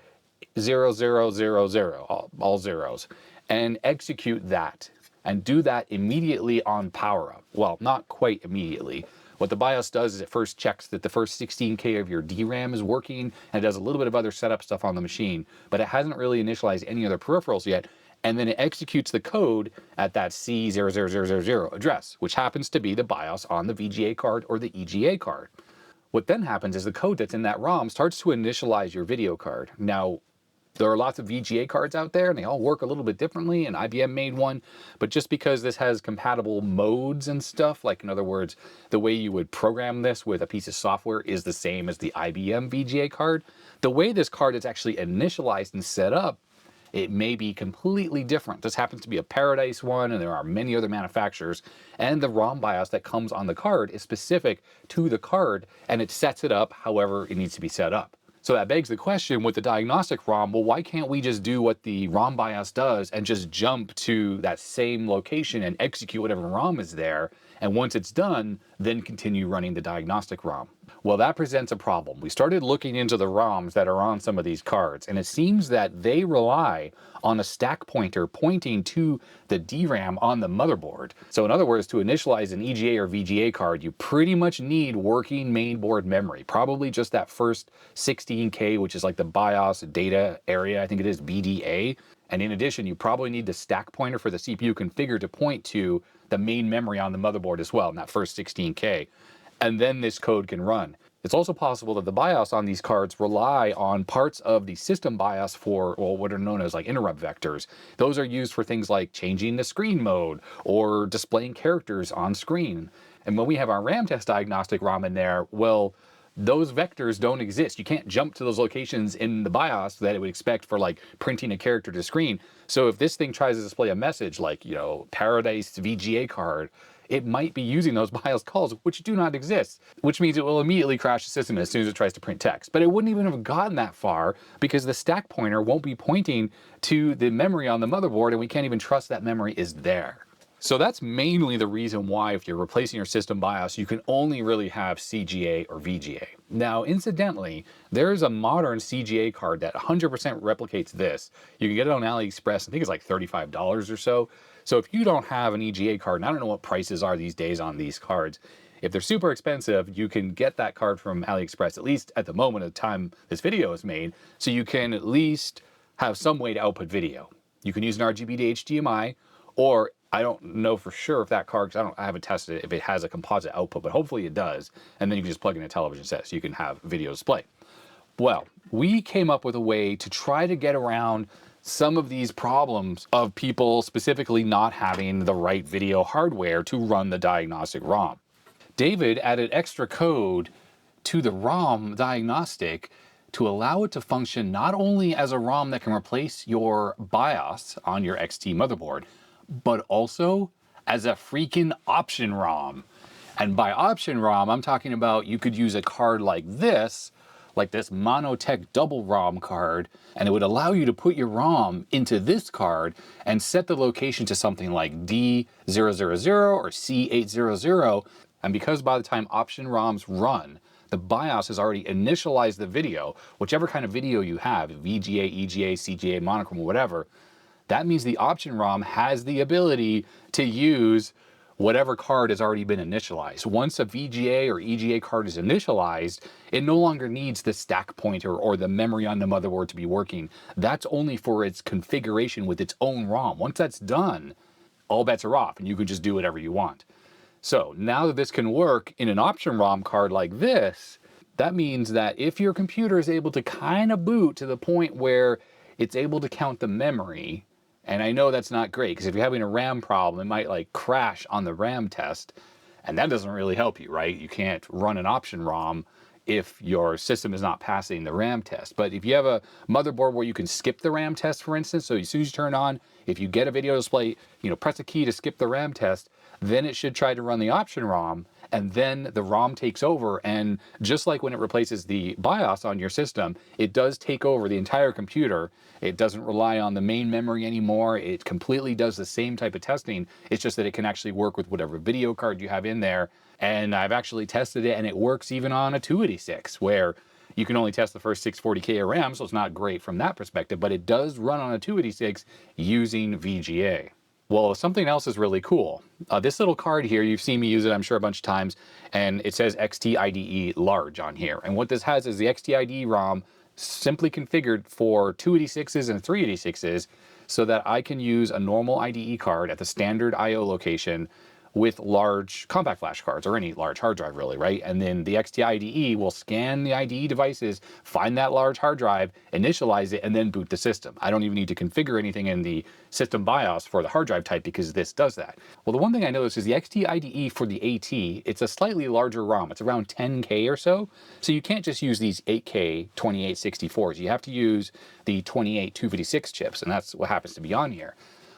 all zeros, and execute that. And do that immediately on power up. Well, not quite immediately. What the BIOS does is it first checks that the first 16K of your DRAM is working, and it does a little bit of other setup stuff on the machine, but it hasn't really initialized any other peripherals yet. And then it executes the code at that C00000 address, which happens to be the BIOS on the VGA card or the EGA card. What then happens is the code that's in that ROM starts to initialize your video card. Now, there are lots of VGA cards out there, and they all work a little bit differently, and IBM made one, but just because this has compatible modes and stuff, like in other words, the way you would program this with a piece of software is the same as the IBM VGA card, the way this card is actually initialized and set up, it may be completely different. This happens to be a Paradise one, and there are many other manufacturers. And the ROM BIOS that comes on the card is specific to the card, and it sets it up however it needs to be set up. So that begs the question with the diagnostic ROM, well, why can't we just do what the ROM BIOS does and just jump to that same location and execute whatever ROM is there? And once it's done, then continue running the diagnostic ROM. Well, that presents a problem. We started looking into the ROMs that are on some of these cards, and it seems that they rely on a stack pointer pointing to the DRAM on the motherboard. So in other words, to initialize an EGA or VGA card, you pretty much need working mainboard memory, probably just that first 16K, which is like the BIOS data area, I think it is BDA. And in addition, you probably need the stack pointer for the CPU configure to point to the main memory on the motherboard as well, in that first 16K. And then this code can run. It's also possible that the BIOS on these cards rely on parts of the system BIOS for, well, what are known as like interrupt vectors. Those are used for things like changing the screen mode or displaying characters on screen. And when we have our RAM test diagnostic ROM in there, well, those vectors don't exist. You can't jump to those locations in the BIOS that it would expect for like printing a character to screen. So if this thing tries to display a message like, you know, Paradise VGA card, it might be using those BIOS calls, which do not exist, which means it will immediately crash the system as soon as it tries to print text. But it wouldn't even have gotten that far because the stack pointer won't be pointing to the memory on the motherboard, and we can't even trust that memory is there. So that's mainly the reason why if you're replacing your system BIOS, you can only really have CGA or VGA. Now, incidentally, there's a modern CGA card that 100% replicates this. You can get it on AliExpress. I think it's like $35 or so. So if you don't have an EGA card, and I don't know what prices are these days on these cards, if they're super expensive, you can get that card from AliExpress, at least at the moment of the time this video is made, so you can at least have some way to output video. You can use an RGB to HDMI, or I don't know for sure if that card, because I haven't tested it, if it has a composite output, but hopefully it does. And then you can just plug in a television set so you can have video display. Well, we came up with a way to try to get around some of these problems of people specifically not having the right video hardware to run the diagnostic ROM. David added extra code to the ROM diagnostic to allow it to function not only as a ROM that can replace your BIOS on your XT motherboard, but also as a freaking option ROM. And by option ROM, I'm talking about you could use a card like this Monotech double ROM card, and it would allow you to put your ROM into this card and set the location to something like D000 or C800. And because by the time option ROMs run, the BIOS has already initialized the video, whichever kind of video you have, VGA, EGA, CGA, monochrome, or whatever, that means the option ROM has the ability to use whatever card has already been initialized. Once a VGA or EGA card is initialized, it no longer needs the stack pointer or the memory on the motherboard to be working. That's only for its configuration with its own ROM. Once that's done, all bets are off and you can just do whatever you want. So now that this can work in an option ROM card like this, that means that if your computer is able to kind of boot to the point where it's able to count the memory, and I know that's not great because if you're having a RAM problem, it might like crash on the RAM test, and that doesn't really help you, right? You can't run an option ROM if your system is not passing the RAM test. But if you have a motherboard where you can skip the RAM test, for instance, so as soon as you turn on, if you get a video display, press a key to skip the RAM test, then it should try to run the option ROM, and then the ROM takes over. And just like when it replaces the BIOS on your system, it does take over the entire computer. It doesn't rely on the main memory anymore. It completely does the same type of testing. It's just that it can actually work with whatever video card you have in there. And I've actually tested it, and it works even on a 286, where you can only test the first 640K of RAM, so it's not great from that perspective, but it does run on a 286 using VGA. Well, something else is really cool. This little card here, you've seen me use it, I'm sure, a bunch of times, and it says XTIDE large on here. And what this has is the XTIDE ROM simply configured for 286s and 386s so that I can use a normal IDE card at the standard IO location with large compact flash cards, or any large hard drive really, right? And then the XTIDE will scan the IDE devices, find that large hard drive, initialize it, and then boot the system. I don't even need to configure anything in the system BIOS for the hard drive type because this does that. Well, the one thing I noticed is the XTIDE for the AT, it's a slightly larger ROM. It's around 10K or so. So you can't just use these 8K 2864s. You have to use the 28 256 chips, and that's what happens to be on here.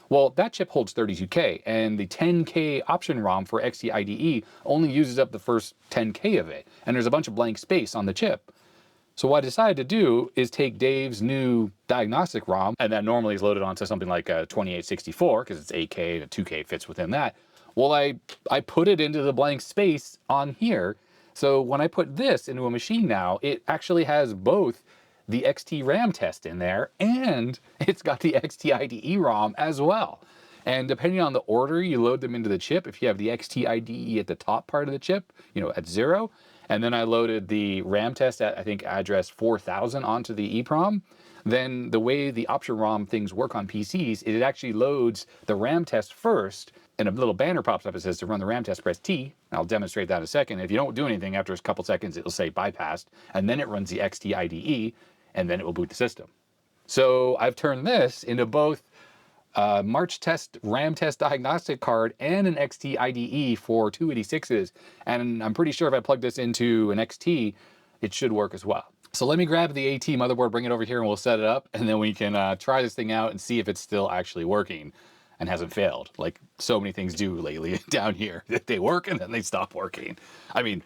Well, that chip holds 32K, and the 10K option ROM for XTIDE only uses up the first 10K of it, and there's a bunch of blank space on the chip. So what I decided to do is take Dave's new diagnostic ROM, and that normally is loaded onto something like a 2864, because it's 8K and a 2K fits within that. Well, I put it into the blank space on here, so when I put this into a machine now, it actually has both the XTRAM test in there, and it's got the XTIDE ROM as well. And depending on the order you load them into the chip, if you have the XTIDE at the top part of the chip, at 0, and then I loaded the RAM test at, I think, address 4000 onto the EPROM, then the way the option ROM things work on PCs, it actually loads the RAM test first, and a little banner pops up that says to run the RAM test, press T. I'll demonstrate that in a second. If you don't do anything after a couple seconds, it'll say bypassed, and then it runs the XTIDE, and then it will boot the system. So I've turned this into both March test RAM test diagnostic card and an XTIDE for 286s. And I'm pretty sure if I plug this into an XT, it should work as well. So let me grab the AT motherboard, bring it over here, and we'll set it up, and then we can try this thing out and see if it's still actually working and hasn't failed, like so many things do lately down here. They work and then they stop working. I mean,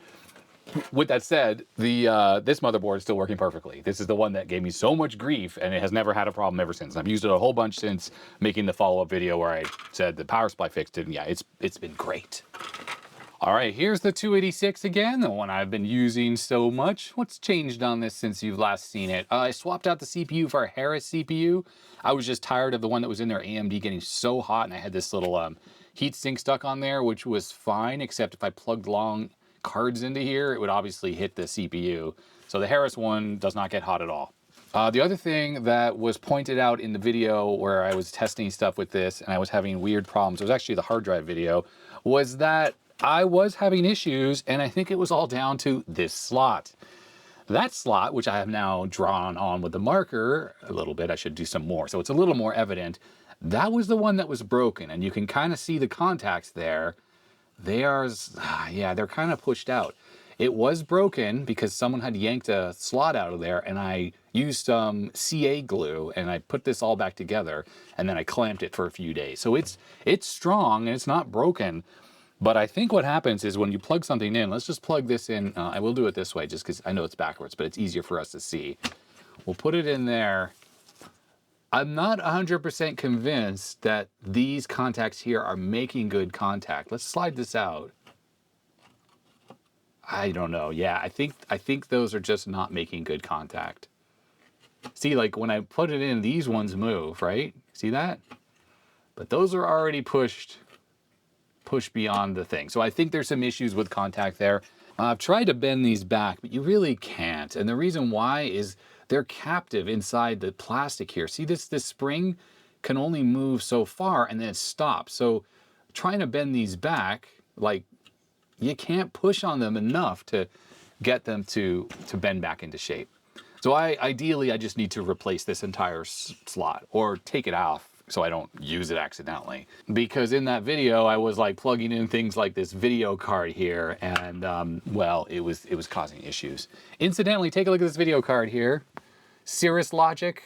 with that said, this motherboard is still working perfectly. This is the one that gave me so much grief, and it has never had a problem ever since. I've used it a whole bunch since making the follow-up video where I said the power supply fixed it, and yeah, it's been great. All right, here's the 286 again, the one I've been using so much. What's changed on this since you've last seen it? I swapped out the CPU for a Harris CPU. I was just tired of the one that was in there, AMD, getting so hot, and I had this little heat sink stuck on there, which was fine, except if I plugged long cards into here, it would obviously hit the CPU. So the Harris one does not get hot at all. The other thing that was pointed out in the video where I was testing stuff with this and I was having weird problems, it was actually the hard drive video, was that I was having issues, and I think it was all down to this slot. That slot, which I have now drawn on with the marker a little bit, I should do some more, so it's a little more evident, that was the one that was broken, and you can kind of see the contacts there. They are, yeah, they're kind of pushed out. It was broken because someone had yanked a slot out of there, and I used some CA glue, and I put this all back together, and then I clamped it for a few days. So it's strong, and it's not broken, but I think what happens is when you plug something in, let's just plug this in. I will do it this way just because I know it's backwards, but it's easier for us to see. We'll put it in there. I'm not 100% convinced that these contacts here are making good contact. Let's slide this out. I don't know. Yeah, I think those are just not making good contact. See, like when I put it in, these ones move, right? See that? But those are already pushed beyond the thing. So I think there's some issues with contact there. I've tried to bend these back, but you really can't. And the reason why is they're captive inside the plastic here. See, this spring can only move so far and then it stops. So trying to bend these back, like you can't push on them enough to get them to bend back into shape. So ideally, I just need to replace this entire slot or take it off so I don't use it accidentally. Because in that video, I was like plugging in things like this video card here, and well, it was causing issues. Incidentally, take a look at this video card here. DSLogic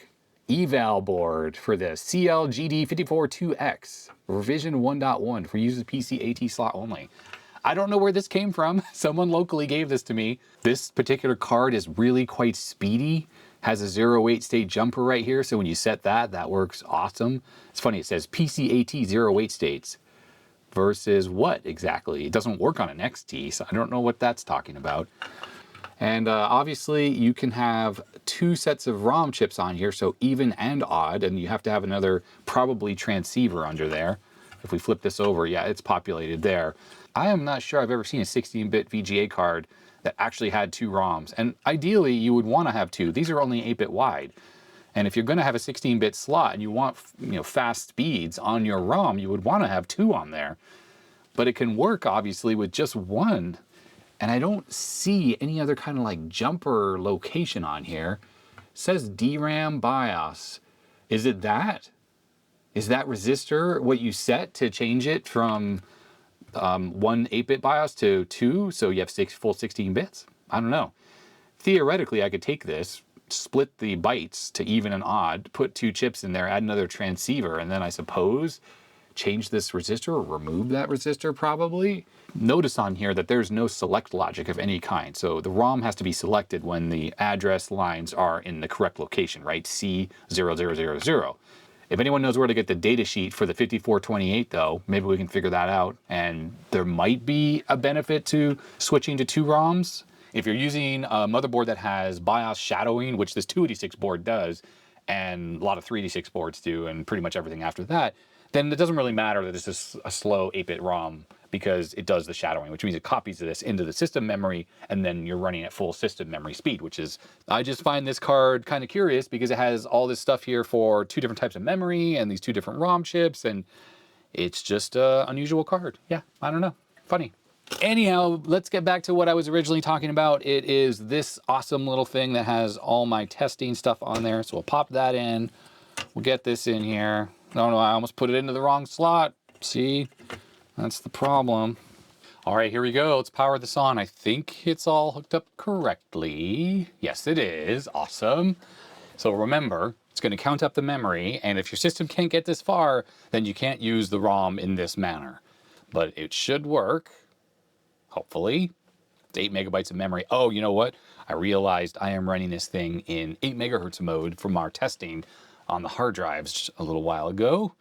eval board for the CLGD542X, revision 1.1 for use of PC AT slot only. I don't know where this came from. Someone locally gave this to me. This particular card is really quite speedy. Has a 0-8 state jumper right here, so when you set that, that works awesome. It's funny, it says PC AT 0-8 states versus what exactly? It doesn't work on an XT, so I don't know what that's talking about. And obviously you can have 2 sets of ROM chips on here, so even and odd, and you have to have another probably transceiver under there. If we flip this over, yeah, it's populated there. I am not sure I've ever seen a 16-bit VGA card that actually had 2 ROMs. And ideally, you would want to have 2. These are only 8-bit wide. And if you're going to have a 16-bit slot and you want, fast speeds on your ROM, you would want to have 2 on there. But it can work, obviously, with just 1. And I don't see any other kind of like jumper location on here. It says DRAM BIOS. Is it that? Is that resistor what you set to change it from 1 8-bit BIOS to 2, so you have full 16 bits? I don't know. Theoretically, I could take this, split the bytes to even and odd, put 2 chips in there, add another transceiver, and then I suppose change this resistor or remove that resistor probably. Notice on here that there's no select logic of any kind. So the ROM has to be selected when the address lines are in the correct location, right? C0000. If anyone knows where to get the data sheet for the 5428 though, maybe we can figure that out. And there might be a benefit to switching to 2 ROMs. If you're using a motherboard that has BIOS shadowing, which this 286 board does, and a lot of 386 boards do, and pretty much everything after that, then it doesn't really matter that this is a slow 8-bit ROM because it does the shadowing, which means it copies this into the system memory, and then you're running at full system memory speed, which is, I just find this card kind of curious because it has all this stuff here for 2 different types of memory and these 2 different ROM chips, and it's just an unusual card. Yeah, I don't know. Funny. Anyhow, let's get back to what I was originally talking about. It is this awesome little thing that has all my testing stuff on there. So we'll pop that in. We'll get this in here. Oh no, I almost put it into the wrong slot. See? That's the problem. All right, here we go. Let's power this on. I think it's all hooked up correctly. Yes, it is. Awesome. So remember, it's going to count up the memory, and if your system can't get this far, then you can't use the ROM in this manner. But it should work, hopefully. It's 8 megabytes of memory. Oh, you know what? I realized I am running this thing in 8 megahertz mode from our testing on the hard drives a little while ago,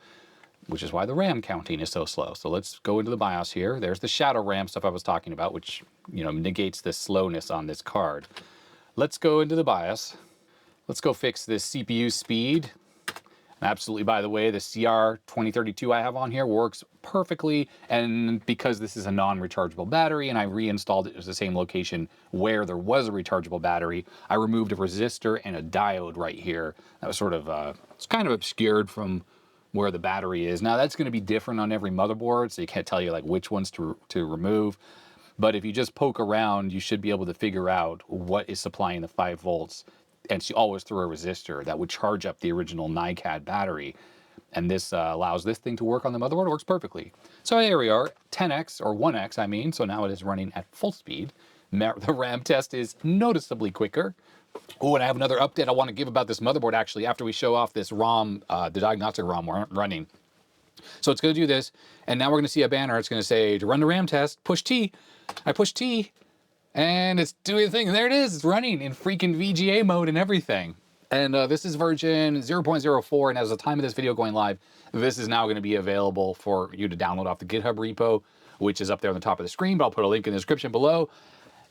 which is why the RAM counting is so slow. So let's go into the BIOS here. There's the shadow RAM stuff I was talking about, which, negates the slowness on this card. Let's go into the BIOS. Let's go fix this CPU speed. And absolutely, by the way, the CR2032 I have on here works perfectly. And because this is a non-rechargeable battery and I reinstalled it as the same location where there was a rechargeable battery, I removed a resistor and a diode right here. That was sort of, it's kind of obscured from where the battery is. Now that's going to be different on every motherboard, so you can't tell you like which ones to remove. But if you just poke around, you should be able to figure out what is supplying the 5 volts. And she always threw a resistor that would charge up the original NiCad battery. And this allows this thing to work on the motherboard. It works perfectly. So here we are, 10x, or 1x, I mean. So now it is running at full speed. The RAM test is noticeably quicker. Oh, and I have another update I want to give about this motherboard, actually, after we show off this ROM, the diagnostic ROM we're running. So it's going to do this, and now we're going to see a banner. It's going to say, to run the RAM test, push T. I push T, and it's doing the thing. There it is. It's running in freaking VGA mode and everything. And this is version 0.04, and as the time of this video going live, this is now going to be available for you to download off the GitHub repo, which is up there on the top of the screen, but I'll put a link in the description below.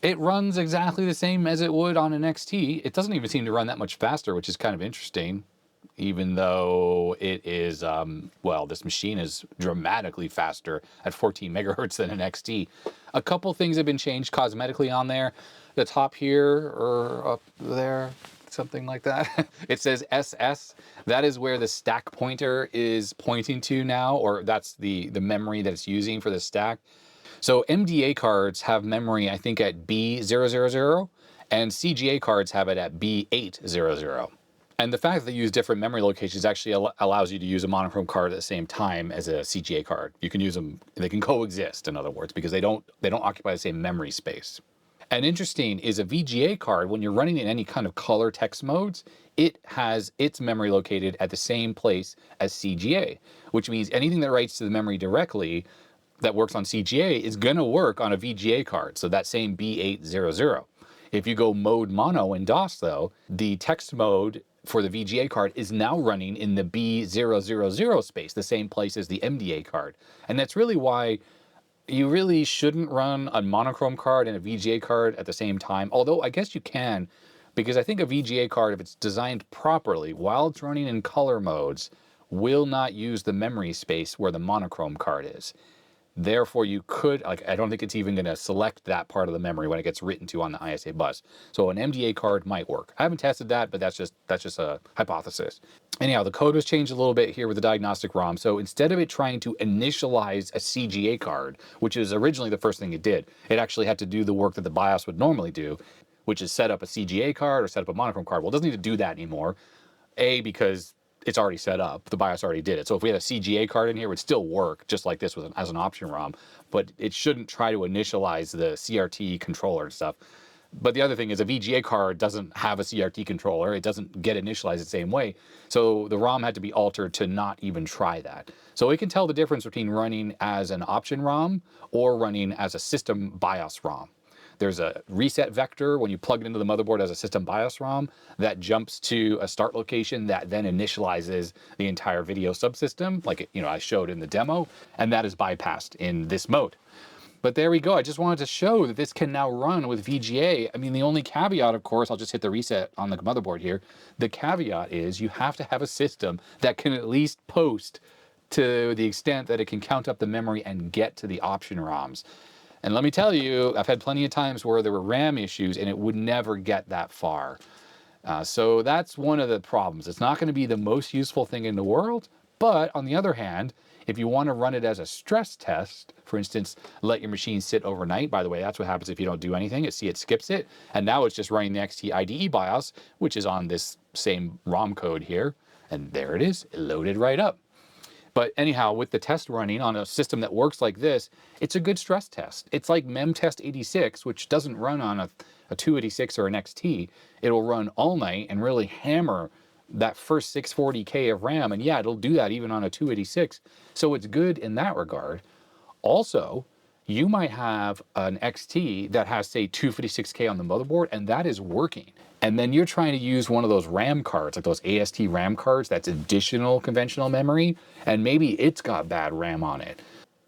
It runs exactly the same as it would on an XT. It doesn't even seem to run that much faster, which is kind of interesting, even though it is, well, this machine is dramatically faster at 14 megahertz than an XT. A couple things have been changed cosmetically on there. The top here, or up there, something like that. It says SS. That is where the stack pointer is pointing to now, or that's the memory that it's using for the stack. So MDA cards have memory, I think, at B000, and CGA cards have it at B800. And the fact that they use different memory locations actually allows you to use a monochrome card at the same time as a CGA card. You can use them, they can coexist, in other words, because they don't occupy the same memory space. And interesting is a VGA card, when you're running in any kind of color text modes, it has its memory located at the same place as CGA, which means anything that writes to the memory directly that works on CGA is going to work on a VGA card, so that same B800. If you go mode mono in DOS, though, the text mode for the VGA card is now running in the B000 space, the same place as the MDA card. And that's really why you really shouldn't run a monochrome card and a VGA card at the same time, although I guess you can, because I think a VGA card, if it's designed properly, while it's running in color modes, will not use the memory space where the monochrome card is. Therefore, you could, like, I don't think it's even going to select that part of the memory when it gets written to on the ISA bus. So an MDA card might work. I haven't tested that, but that's just a hypothesis. Anyhow, the code was changed a little bit here with the diagnostic ROM. So instead of it trying to initialize a CGA card, which is originally the first thing it did, it actually had to do the work that the BIOS would normally do, which is set up a CGA card or set up a monochrome card. Well, it doesn't need to do that anymore. A, because it's already set up. The BIOS already did it. So if we had a CGA card in here, it would still work just like this as an option ROM, but it shouldn't try to initialize the CRT controller and stuff. But the other thing is a VGA card doesn't have a CRT controller. It doesn't get initialized the same way. So the ROM had to be altered to not even try that. So it can tell the difference between running as an option ROM or running as a system BIOS ROM. There's a reset vector when you plug it into the motherboard as a system BIOS ROM that jumps to a start location that then initializes the entire video subsystem, like I showed in the demo, and that is bypassed in this mode. But there we go. I just wanted to show that this can now run with VGA. I mean, the only caveat, of course, I'll just hit the reset on the motherboard here. The caveat is you have to have a system that can at least post to the extent that it can count up the memory and get to the option ROMs. And let me tell you, I've had plenty of times where there were RAM issues and it would never get that far. So that's one of the problems. It's not going to be the most useful thing in the world, but on the other hand, if you want to run it as a stress test, for instance, let your machine sit overnight. By the way, that's what happens if you don't do anything. It skips it. And now it's just running the XT IDE BIOS, which is on this same ROM code here. And there it is, loaded right up. But anyhow, with the test running on a system that works like this, it's a good stress test. It's like MemTest 86, which doesn't run on a 286 or an XT. It'll run all night and really hammer that first 640K of RAM. And yeah, it'll do that even on a 286. So it's good in that regard. Also, you might have an XT that has, say, 256K on the motherboard, and that is working. And then you're trying to use one of those RAM cards, like those AST RAM cards, that's additional conventional memory, and maybe it's got bad RAM on it.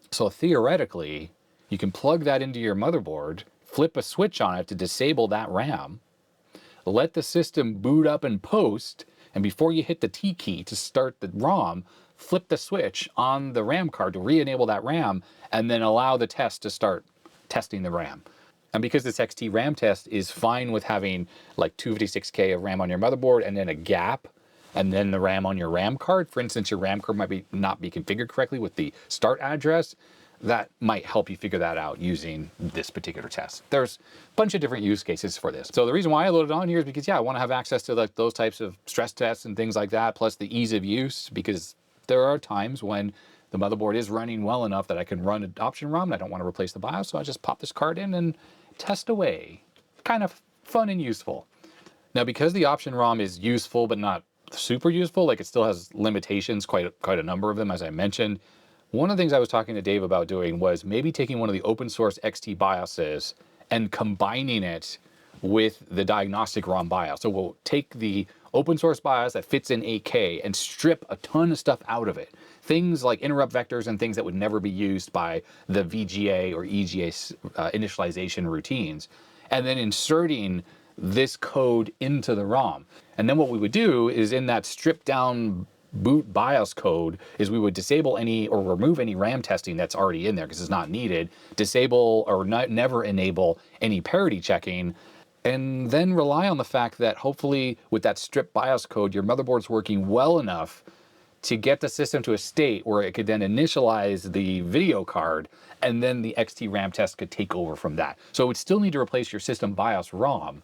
So theoretically, you can plug that into your motherboard, flip a switch on it to disable that RAM, let the system boot up and post, and before you hit the T key to start the ROM, flip the switch on the RAM card to re-enable that RAM, and then allow the test to start testing the RAM. And because this XT RAM test is fine with having like 256K of RAM on your motherboard and then a gap, and then the RAM on your RAM card, for instance, your RAM card might not be configured correctly with the start address, that might help you figure that out using this particular test. There's a bunch of different use cases for this. So the reason why I loaded it on here is because, yeah, I want to have access to like those types of stress tests and things like that, plus the ease of use, because there are times when the motherboard is running well enough that I can run an option ROM and I don't want to replace the BIOS, so I just pop this card in and test away. Kind of fun and useful. Now, because the option ROM is useful but not super useful, like it still has limitations, quite a number of them, as I mentioned, one of the things I was talking to Dave about doing was maybe taking one of the open source XT BIOSes and combining it with the diagnostic ROM BIOS. So we'll take the open source BIOS that fits in 8K and strip a ton of stuff out of it. Things like interrupt vectors and things that would never be used by the VGA or EGA initialization routines, and then inserting this code into the ROM. And then what we would do is in that stripped down boot BIOS code is we would disable any or remove any RAM testing that's already in there because it's not needed, disable or never enable any parity checking, and then rely on the fact that hopefully with that stripped BIOS code, your motherboard's working well enough to get the system to a state where it could then initialize the video card, and then the XTRAM test could take over from that. So it would still need to replace your system BIOS ROM,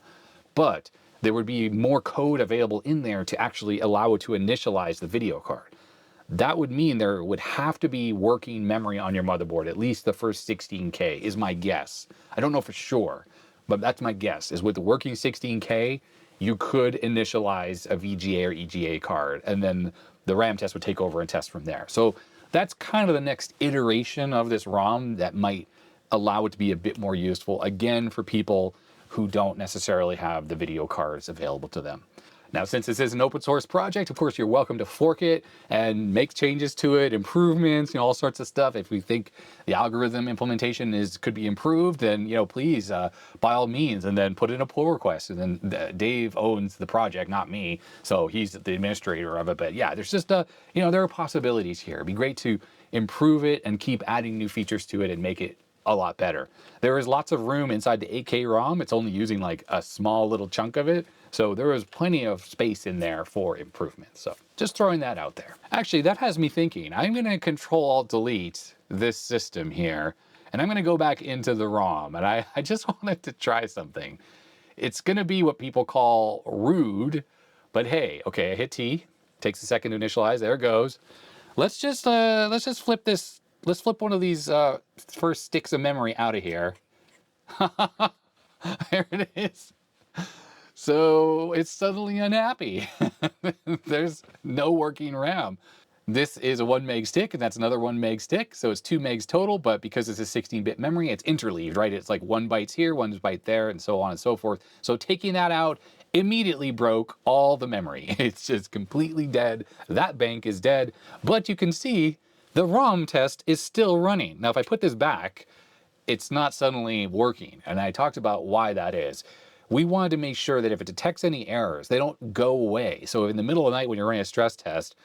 but there would be more code available in there to actually allow it to initialize the video card. That would mean there would have to be working memory on your motherboard, at least the first 16K is my guess. I don't know for sure, but that's my guess, is with the working 16K, you could initialize a VGA or EGA card, and then the RAM test would take over and test from there. So that's kind of the next iteration of this ROM that might allow it to be a bit more useful, again, for people who don't necessarily have the video cards available to them. Now, since this is an open source project, of course, you're welcome to fork it and make changes to it, improvements, all sorts of stuff. If we think the algorithm implementation could be improved, then, please, by all means, and then put in a pull request. And then Dave owns the project, not me, so he's the administrator of it. But yeah, there's just, there are possibilities here. It'd be great to improve it and keep adding new features to it and make it a lot better. There is lots of room inside the 8K ROM. It's only using like a small little chunk of it. So there is plenty of space in there for improvement. So just throwing that out there. Actually, that has me thinking. I'm going to Control-Alt-Delete this system here, and I'm going to go back into the ROM. And I just wanted to try something. It's going to be what people call rude, but hey, okay, I hit T. Takes a second to initialize. There it goes. Let's just flip this. Let's flip one of these first sticks of memory out of here. There it is. So it's suddenly unhappy. There's no working RAM. This is a 1 meg stick, and that's another 1 meg stick. So it's 2 megs total, but because it's a 16-bit memory, it's interleaved, right? It's like 1 byte here, 1 byte there, and so on and so forth. So taking that out immediately broke all the memory. It's just completely dead. That bank is dead, but you can see the ROM test is still running. Now, if I put this back, it's not suddenly working, and I talked about why that is. We wanted to make sure that if it detects any errors, they don't go away. So in the middle of the night when you're running a stress test,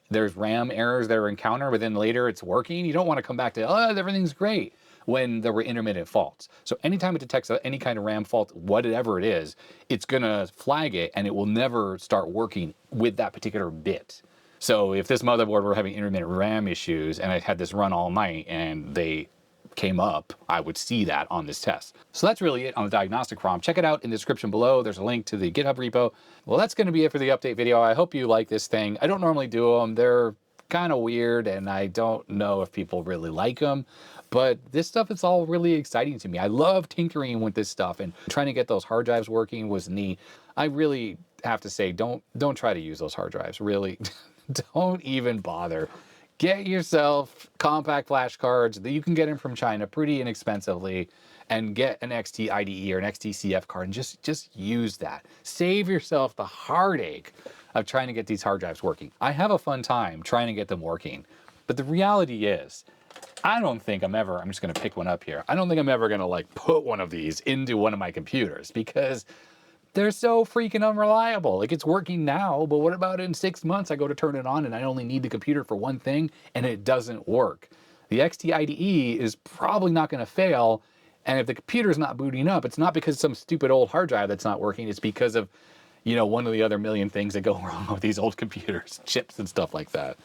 there's RAM errors that are encountered, but then later it's working. You don't want to come back to, oh, everything's great, when there were intermittent faults. So anytime it detects any kind of RAM fault, whatever it is, it's gonna flag it, and it will never start working with that particular bit. So if this motherboard were having intermittent RAM issues and I had this run all night and they came up, I would see that on this test. So that's really it on the diagnostic ROM. Check it out in the description below. There's a link to the GitHub repo. Well, that's going to be it for the update video. I hope you like this thing. I don't normally do them. They're kind of weird, and I don't know if people really like them. But this stuff is all really exciting to me. I love tinkering with this stuff, and trying to get those hard drives working was neat. I really have to say, don't try to use those hard drives. Really, don't even bother. Get yourself compact flash cards that you can get them from China pretty inexpensively, and get an XT IDE or an XTCF card and just use that. Save yourself the heartache of trying to get these hard drives working. I have a fun time trying to get them working, but the reality is, I don't think I'm just gonna pick one up here. I don't think I'm ever gonna like put one of these into one of my computers because they're so freaking unreliable. Like, it's working now, but what about in 6 months? I go to turn it on and I only need the computer for one thing and it doesn't work. The XT IDE is probably not gonna fail. And if the computer's not booting up, it's not because some stupid old hard drive that's not working. It's because of, one of the other million things that go wrong with these old computers, chips and stuff like that.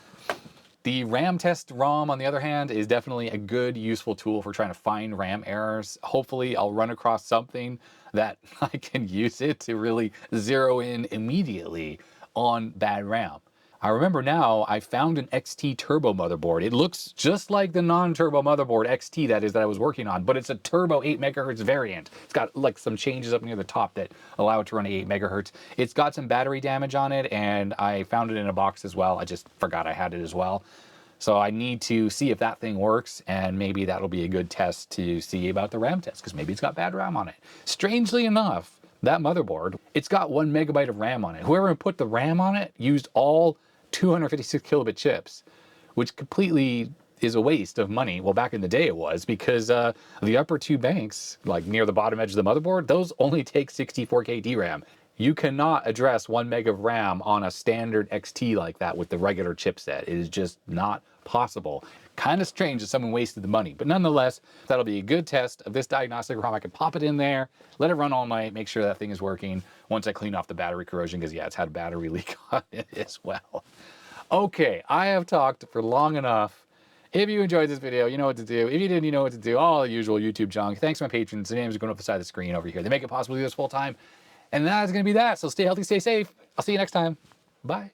The RAM test ROM, on the other hand, is definitely a good, useful tool for trying to find RAM errors. Hopefully, I'll run across something that I can use it to really zero in immediately on bad RAM. I remember now, I found an XT Turbo motherboard. It looks just like the non-turbo motherboard XT that I was working on, but it's a turbo 8 megahertz variant. It's got like some changes up near the top that allow it to run 8 megahertz. It's got some battery damage on it, and I found it in a box as well. I just forgot I had it as well. So I need to see if that thing works, and maybe that'll be a good test to see about the RAM test, because maybe it's got bad RAM on it. Strangely enough, that motherboard, it's got 1 megabyte of RAM on it. Whoever put the RAM on it used all 256 kilobit chips, which completely is a waste of money. Well, back in the day it was, because the upper two banks, like near the bottom edge of the motherboard, those only take 64K DRAM. You cannot address 1 meg of RAM on a standard XT like that with the regular chipset. It is just not possible. Kind of strange that someone wasted the money, but nonetheless, that'll be a good test of this diagnostic ROM. I can pop it in there, let it run all night, make sure that thing is working once I clean off the battery corrosion, because yeah, it's had a battery leak on it as well. Okay, I have talked for long enough. If you enjoyed this video, you know what to do. If you didn't, you know what to do. All the usual YouTube junk. Thanks to my patrons. Their names are going up the side of the screen over here. They make it possible to do this full time. And that's going to be that. So stay healthy, stay safe. I'll see you next time. Bye.